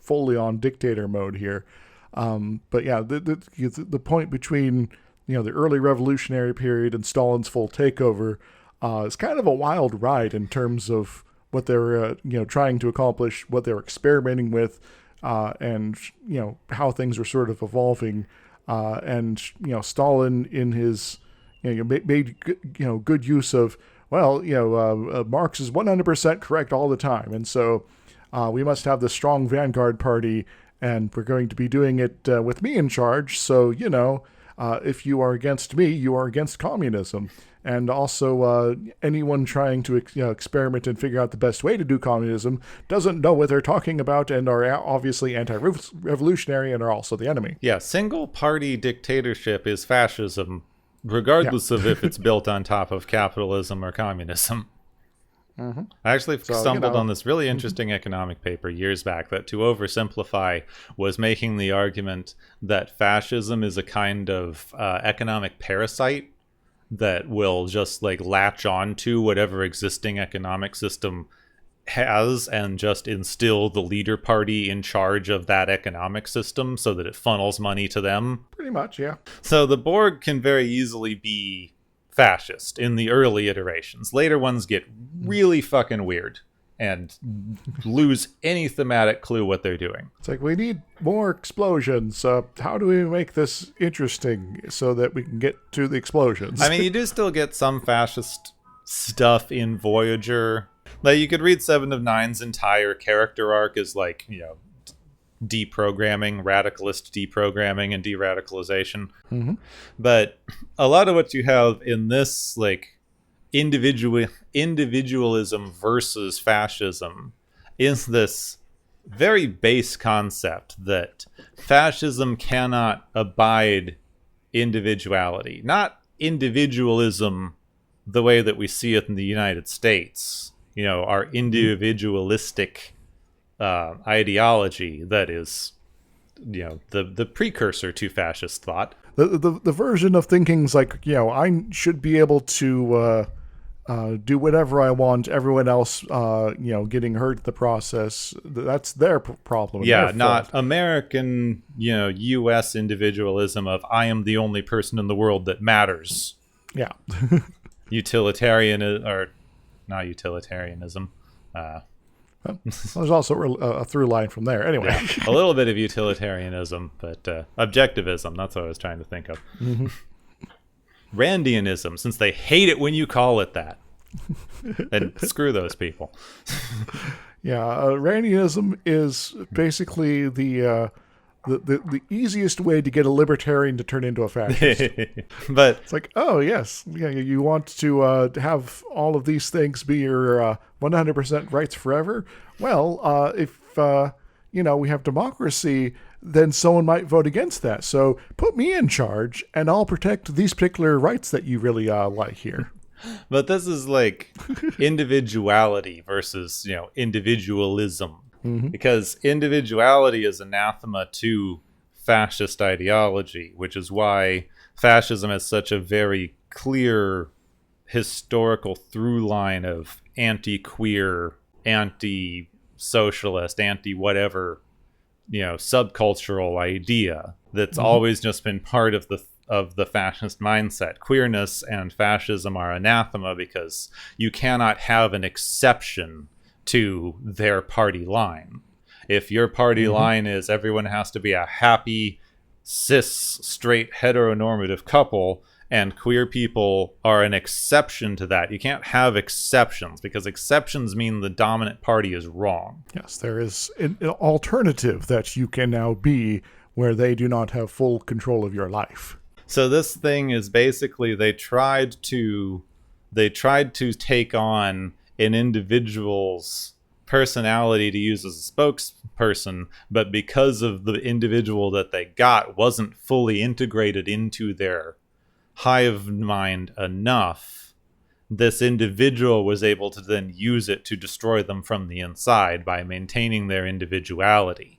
fully on dictator mode here. But yeah, the point between the early revolutionary period and Stalin's full takeover is kind of a wild ride in terms of what they were trying to accomplish, what they were experimenting with, and how things were sort of evolving. And Stalin in his made good use of, Marx is 100% correct all the time, and so we must have the strong vanguard party, and we're going to be doing it with me in charge. So if you are against me, you are against communism. And also, anyone trying to experiment and figure out the best way to do communism doesn't know what they're talking about and are obviously anti-revolutionary and are also the enemy. Yeah, single-party dictatorship is fascism, regardless of if it's built on top of capitalism or communism. Mm-hmm. I actually stumbled on this really interesting economic paper years back that, to oversimplify, was making the argument that fascism is a kind of economic parasite that will just like latch on to whatever existing economic system has and just instill the leader party in charge of that economic system so that it funnels money to them. Pretty much, yeah. So the Borg can very easily be fascist in the early iterations. Later ones get really fucking weird and lose any thematic clue what they're doing. It's like, we need more explosions. How do we make this interesting so that we can get to the explosions? I mean, you do still get some fascist stuff in Voyager. Like, you could read Seven of Nine's entire character arc as like, deprogramming, radicalist deprogramming and de-radicalization. Mm-hmm. But a lot of what you have in this, like, individualism versus fascism is this very base concept that fascism cannot abide individuality. Not individualism the way that we see it in the United States, our individualistic ideology that is the precursor to fascist thought. The version of thinking's like, I should be able to do whatever I want. Everyone else, getting hurt in the process, that's their problem. Yeah, their not fault. American, U.S. individualism of I am the only person in the world that matters. Yeah. Utilitarian, or not utilitarianism. There's also a through line from there. Anyway. Yeah, a little bit of utilitarianism, but objectivism, that's what I was trying to think of. Mm-hmm. Randianism, since they hate it when you call it that. And screw those people. Yeah, Randianism is basically the easiest way to get a libertarian to turn into a fascist. But it's like, oh yes, yeah, you want to have all of these things be your 100% rights forever. Well, if we have democracy, then someone might vote against that. So put me in charge, and I'll protect these particular rights that you really like here. But this is like individuality versus, individualism. Mm-hmm. Because individuality is anathema to fascist ideology, which is why fascism has such a very clear historical through line of anti-queer, anti-socialist, anti-whatever, subcultural idea that's always just been part of the fascist mindset. Queerness and fascism are anathema because you cannot have an exception to their party line. If your party line is everyone has to be a happy, cis, straight, heteronormative couple, and queer people are an exception to that, you can't have exceptions, because exceptions mean the dominant party is wrong. Yes, there is an alternative that you can now be where they do not have full control of your life. So this thing is basically they tried to take on an individual's personality to use as a spokesperson, but because of the individual that they got wasn't fully integrated into their hive mind enough, this individual was able to then use it to destroy them from the inside by maintaining their individuality,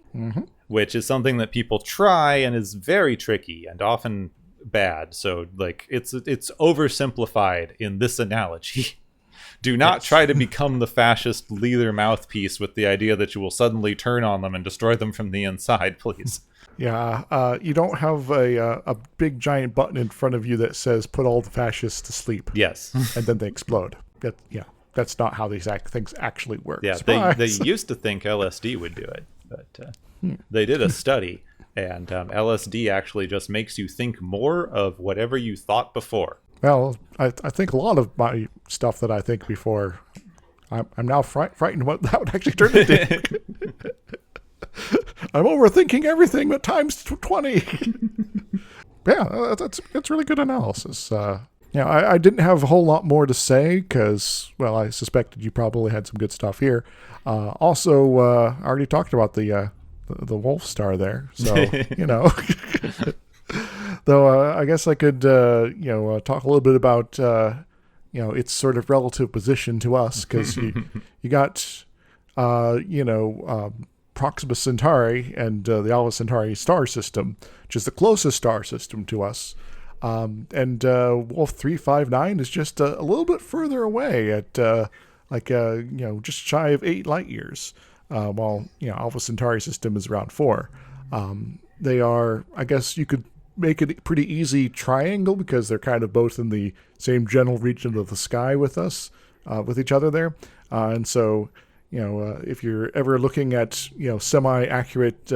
which is something that people try and is very tricky and often bad. So it's oversimplified in this analogy. Do not try to become the fascist leader mouthpiece with the idea that you will suddenly turn on them and destroy them from the inside, please. Yeah, you don't have a big giant button in front of you that says put all the fascists to sleep. Yes. And then they explode. That's not how these things actually work. Yeah, they used to think LSD would do it, but they did a study, and LSD actually just makes you think more of whatever you thought before. Well, I think a lot of my stuff that I think before, I'm now frightened what that would actually turn into. I'm overthinking everything, but times 20. Yeah, that's really good analysis. I didn't have a whole lot more to say because, well, I suspected you probably had some good stuff here. Also, I already talked about the Wolf Star there, so Though I guess I could, talk a little bit about, its sort of relative position to us, because you got, Proxima Centauri and the Alpha Centauri star system, which is the closest star system to us. And Wolf 359 is just a little bit further away at, just shy of 8 light years, while, Alpha Centauri system is around 4. They are, I guess you could make it a pretty easy triangle because they're kind of both in the same general region of the sky with us, with each other there. And so, if you're ever looking at, semi-accurate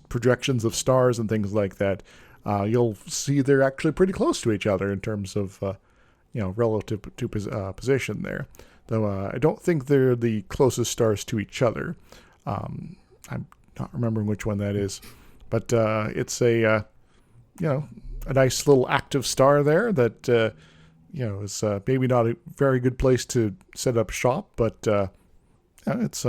projections of stars and things like that, you'll see they're actually pretty close to each other in terms of, relative to position there. Though I don't think they're the closest stars to each other. I'm not remembering which one that is. But it's a nice little active star there that, is maybe not a very good place to set up shop, but it's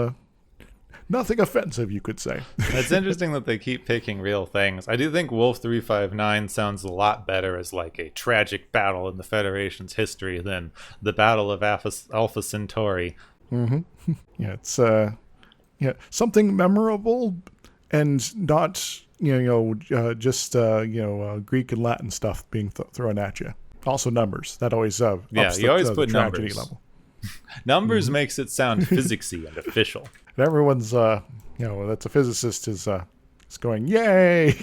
nothing offensive, you could say. It's interesting that they keep picking real things. I do think Wolf 359 sounds a lot better as like a tragic battle in the Federation's history than the Battle of Alpha Centauri. Mm-hmm. Yeah, it's something memorable and not, just Greek and Latin stuff being thrown at you. Also numbers. That always ups you always put tragedy numbers. level. Numbers makes it sound physicsy and official. And everyone's, that's a physicist is going, yay!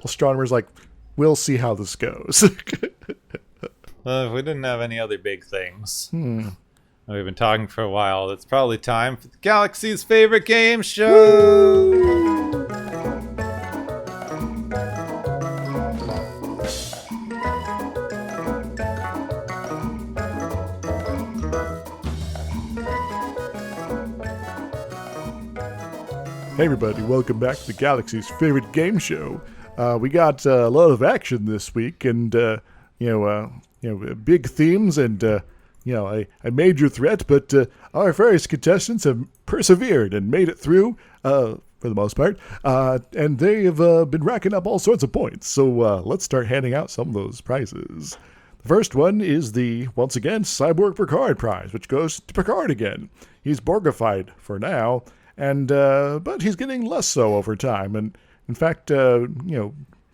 Astronomer's like, we'll see how this goes. If we didn't have any other big things. We've been talking for a while. It's probably time for the Galaxy's favorite game show. Hey everybody, welcome back to the Galaxy's favorite game show. We got a lot of action this week, and big themes, and a major threat. But our various contestants have persevered and made it through, for the most part, and they have been racking up all sorts of points. So let's start handing out some of those prizes. The first one is the, once again, Cyborg Picard prize, which goes to Picard again. He's Borgified for now. And but he's getting less so over time, and in fact,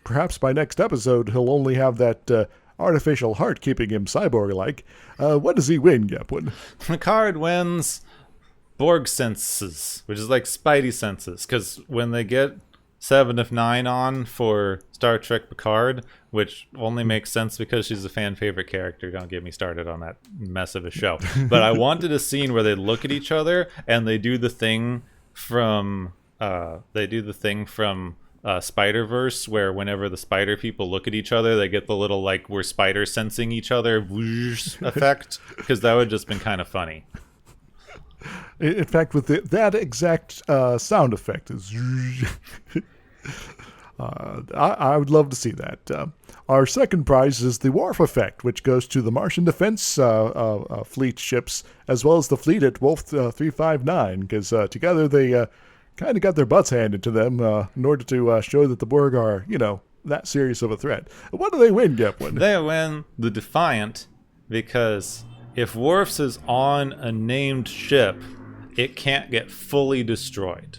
perhaps by next episode he'll only have that artificial heart keeping him cyborg-like. What does he win, Gepwin? Picard wins Borg senses, which is like Spidey senses, because when they get 7 of 9 on for Star Trek Picard, which only makes sense because she's a fan favorite character. Don't get me started on that mess of a show. But I wanted a scene where they look at each other and they do the thing from Spider-Verse, where whenever the spider people look at each other, they get the little like we're spider sensing each other whoosh effect, because that would just been kind of funny. In fact, with that exact sound effect is. I would love to see that. Our second prize is the Worf effect, which goes to the Martian Defense Fleet ships, as well as the fleet at Wolf 359, because together they kind of got their butts handed to them in order to show that the Borg are, that serious of a threat. What do they win, Gepwin? They win the Defiant, because if Worf's is on a named ship, it can't get fully destroyed.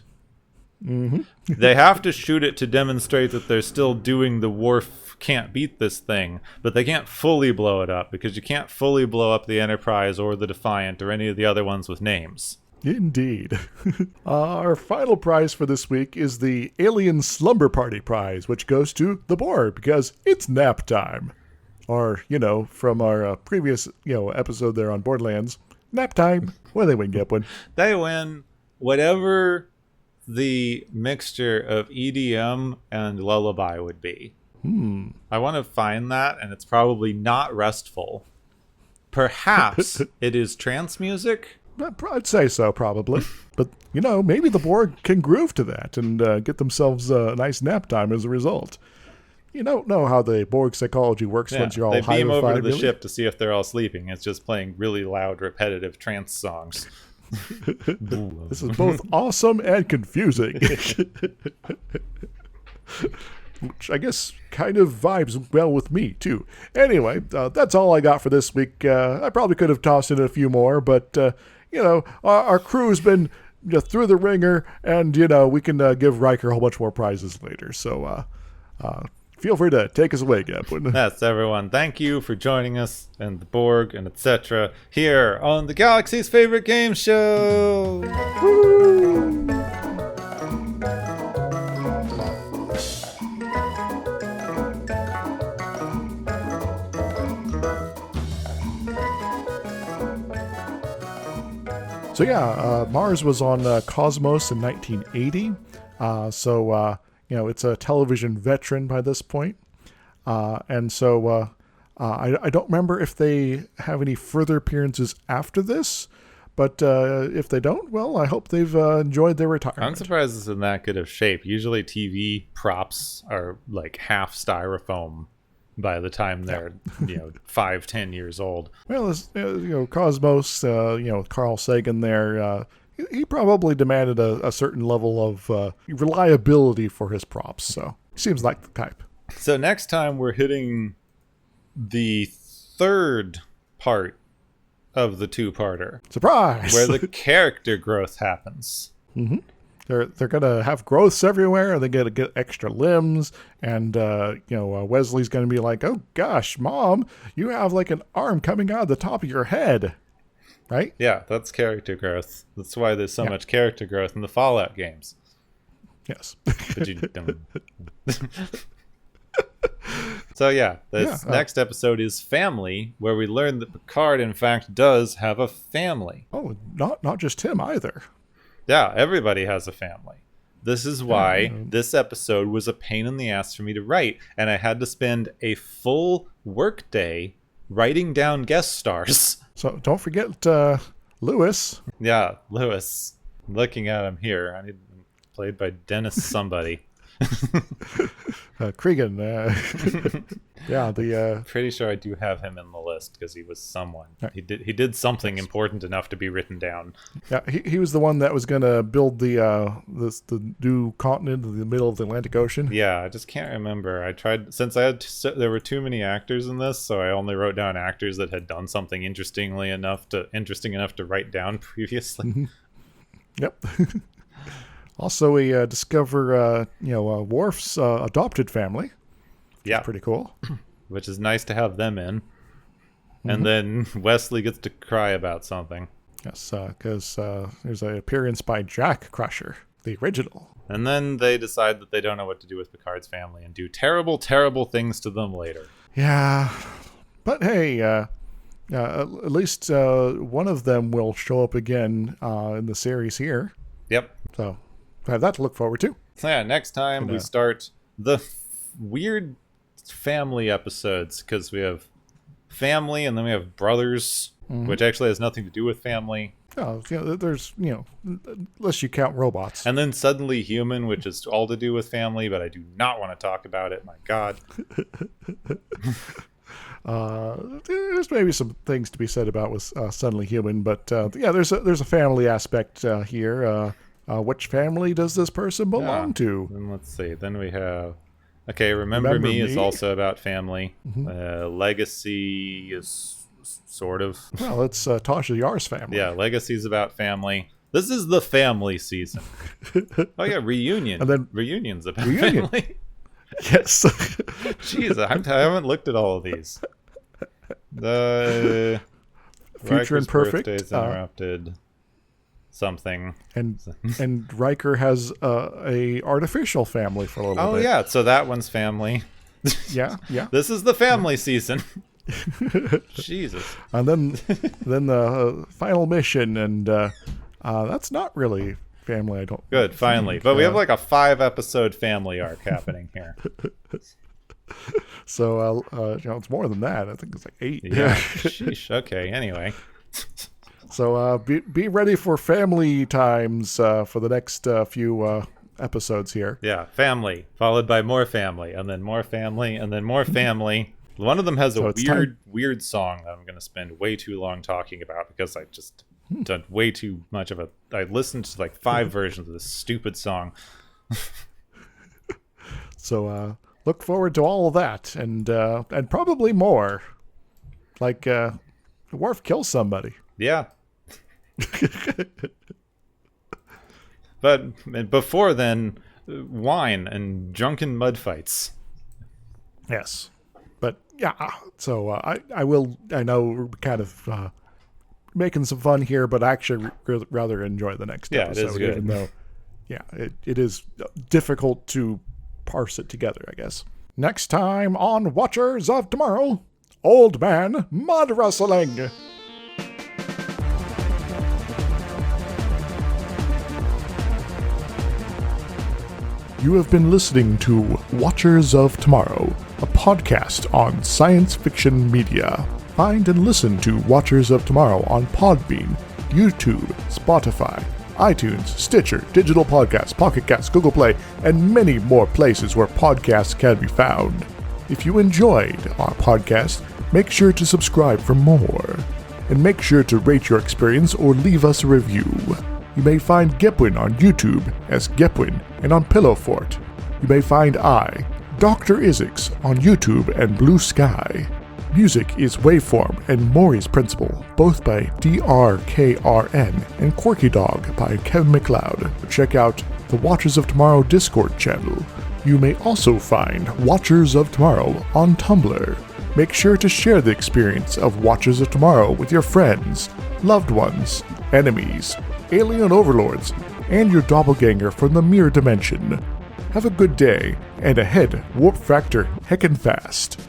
Mm-hmm. They have to shoot it to demonstrate that they're still doing the Worf can't beat this thing, but they can't fully blow it up, because you can't fully blow up the Enterprise or the Defiant or any of the other ones with names. Indeed. Our final prize for this week is the Alien Slumber Party prize, which goes to the Borg, because it's nap time. Or, from our previous, episode there on Borderlands, nap time. What do they win, Gepwin? They win whatever the mixture of EDM and lullaby would be. I want to find that, and it's probably not restful. Perhaps it is trance music? I'd say so, probably. But, maybe the Borg can groove to that and get themselves a nice nap time as a result. You don't know how the Borg psychology works once you're all they beam over to the really. ship to see if they're all sleeping. It's just playing really loud, repetitive trance songs. This is both awesome and confusing. Which I guess kind of vibes well with me, too. Anyway, that's all I got for this week. I probably could have tossed in a few more, but, our crew's been through the ringer, and, we can give Riker a whole bunch more prizes later. So, feel free to take us away, Gepwin. That's everyone. Thank you for joining us and the Borg and etc. here on the Galaxy's favorite game show. Woo! So Mars was on Cosmos in 1980. It's a television veteran by this point. I don't remember if they have any further appearances after this, but if they don't, well, I hope they've enjoyed their retirement. I'm surprised it's in that good of shape. Usually TV props are like half styrofoam by the time they're 5-10 years old. Well, Cosmos, Carl Sagan there, he probably demanded a certain level of reliability for his props, so he seems like the type. So next time we're hitting the third part of the two-parter. Surprise! Where the character growth happens. Mm-hmm. they're gonna have growths everywhere. They're gonna get extra limbs, and Wesley's gonna be like, "Oh gosh, Mom, you have like an arm coming out of the top of your head," right? Yeah, that's character growth. That's why there's so much character growth in the Fallout games. Yes. But you don't. So yeah, this next episode is Family, where we learn that Picard, in fact, does have a family. Oh, not just him either. Yeah, everybody has a family. This is why this episode was a pain in the ass for me to write, and I had to spend a full work day writing down guest stars. So don't forget Lewis. Yeah, Lewis. I'm looking at him here. I need played by Dennis somebody. Cregan. Pretty sure I do have him in the list because he was someone. He did something important enough to be written down. Yeah, he was the one that was going to build the new continent in the middle of the Atlantic Ocean. Yeah, I just can't remember. I tried, since there were too many actors in this, so I only wrote down actors that had done something interesting enough to write down previously. Mm-hmm. Yep. Also, we discover, Worf's adopted family. Yeah. Pretty cool. Which is nice to have them in. And then Wesley gets to cry about something. Yes, because there's an appearance by Jack Crusher, the original. And then they decide that they don't know what to do with Picard's family and do terrible, terrible things to them later. Yeah. But hey, at least one of them will show up again in the series here. Yep. So I have that to look forward to. So yeah, next time we start the weird family episodes, because we have family and then we have brothers, which actually has nothing to do with family. Oh, there's, unless you count robots. And then suddenly human, which is all to do with family, but I do not want to talk about it. My God. There's maybe some things to be said about with Suddenly Human, but there's a family aspect here. Which family does this person belong to? And let's see. Then we have... Okay, Remember Me is also about family. Legacy is sort of... Well, it's Tasha Yar's family. Yeah, Legacy is about family. This is the family season. Oh yeah, Reunion. And then Reunion's about family. Yes. Jeez, I haven't looked at all of these. The Future Riker's and Perfect. Birthday's interrupted. Something. And Riker has a artificial family for a little bit. Oh yeah, so that one's family. Yeah. This is the family season. Jesus. And then the final mission, and that's not really family. I don't. Good, finally. But we have like a 5-episode family arc happening here. So it's more than that. I think it's like 8. Yeah. Sheesh. Okay. Anyway. So be ready for family times for the next few episodes here. Yeah, family, followed by more family, and then more family, and then more family. One of them has a weird song that I'm going to spend way too long talking about because I just done way too much of I listened to like 5 versions of this stupid song. So look forward to all of that, and probably more. Like Worf kills somebody. Yeah. But before then, wine and drunken mud fights. Yes. But yeah, so I know we're kind of making some fun here, but I actually rather enjoy the next episode. It is good. Even though, it is difficult to parse it together, I guess. Next time on Watchers of Tomorrow, Old Man Mud Wrestling. You have been listening to Watchers of Tomorrow, a podcast on science fiction media. Find and listen to Watchers of Tomorrow on Podbean, YouTube, Spotify, iTunes, Stitcher, Digital Podcasts, Pocket Casts, Google Play, and many more places where podcasts can be found. If you enjoyed our podcast, make sure to subscribe for more. And make sure to rate your experience or leave us a review. You may find Gepwin on YouTube as Gepwin and on Pillow Fort. You may find Dr. Isix, on YouTube and Blue Sky. Music is Waveform and Mori's Principle, both by DRKRN, and Quirky Dog by Kevin MacLeod. Check out the Watchers of Tomorrow Discord channel. You may also find Watchers of Tomorrow on Tumblr. Make sure to share the experience of Watchers of Tomorrow with your friends, loved ones, enemies, alien overlords, and your doppelganger from the mirror dimension. Have a good day, and ahead, warp factor heckin' fast.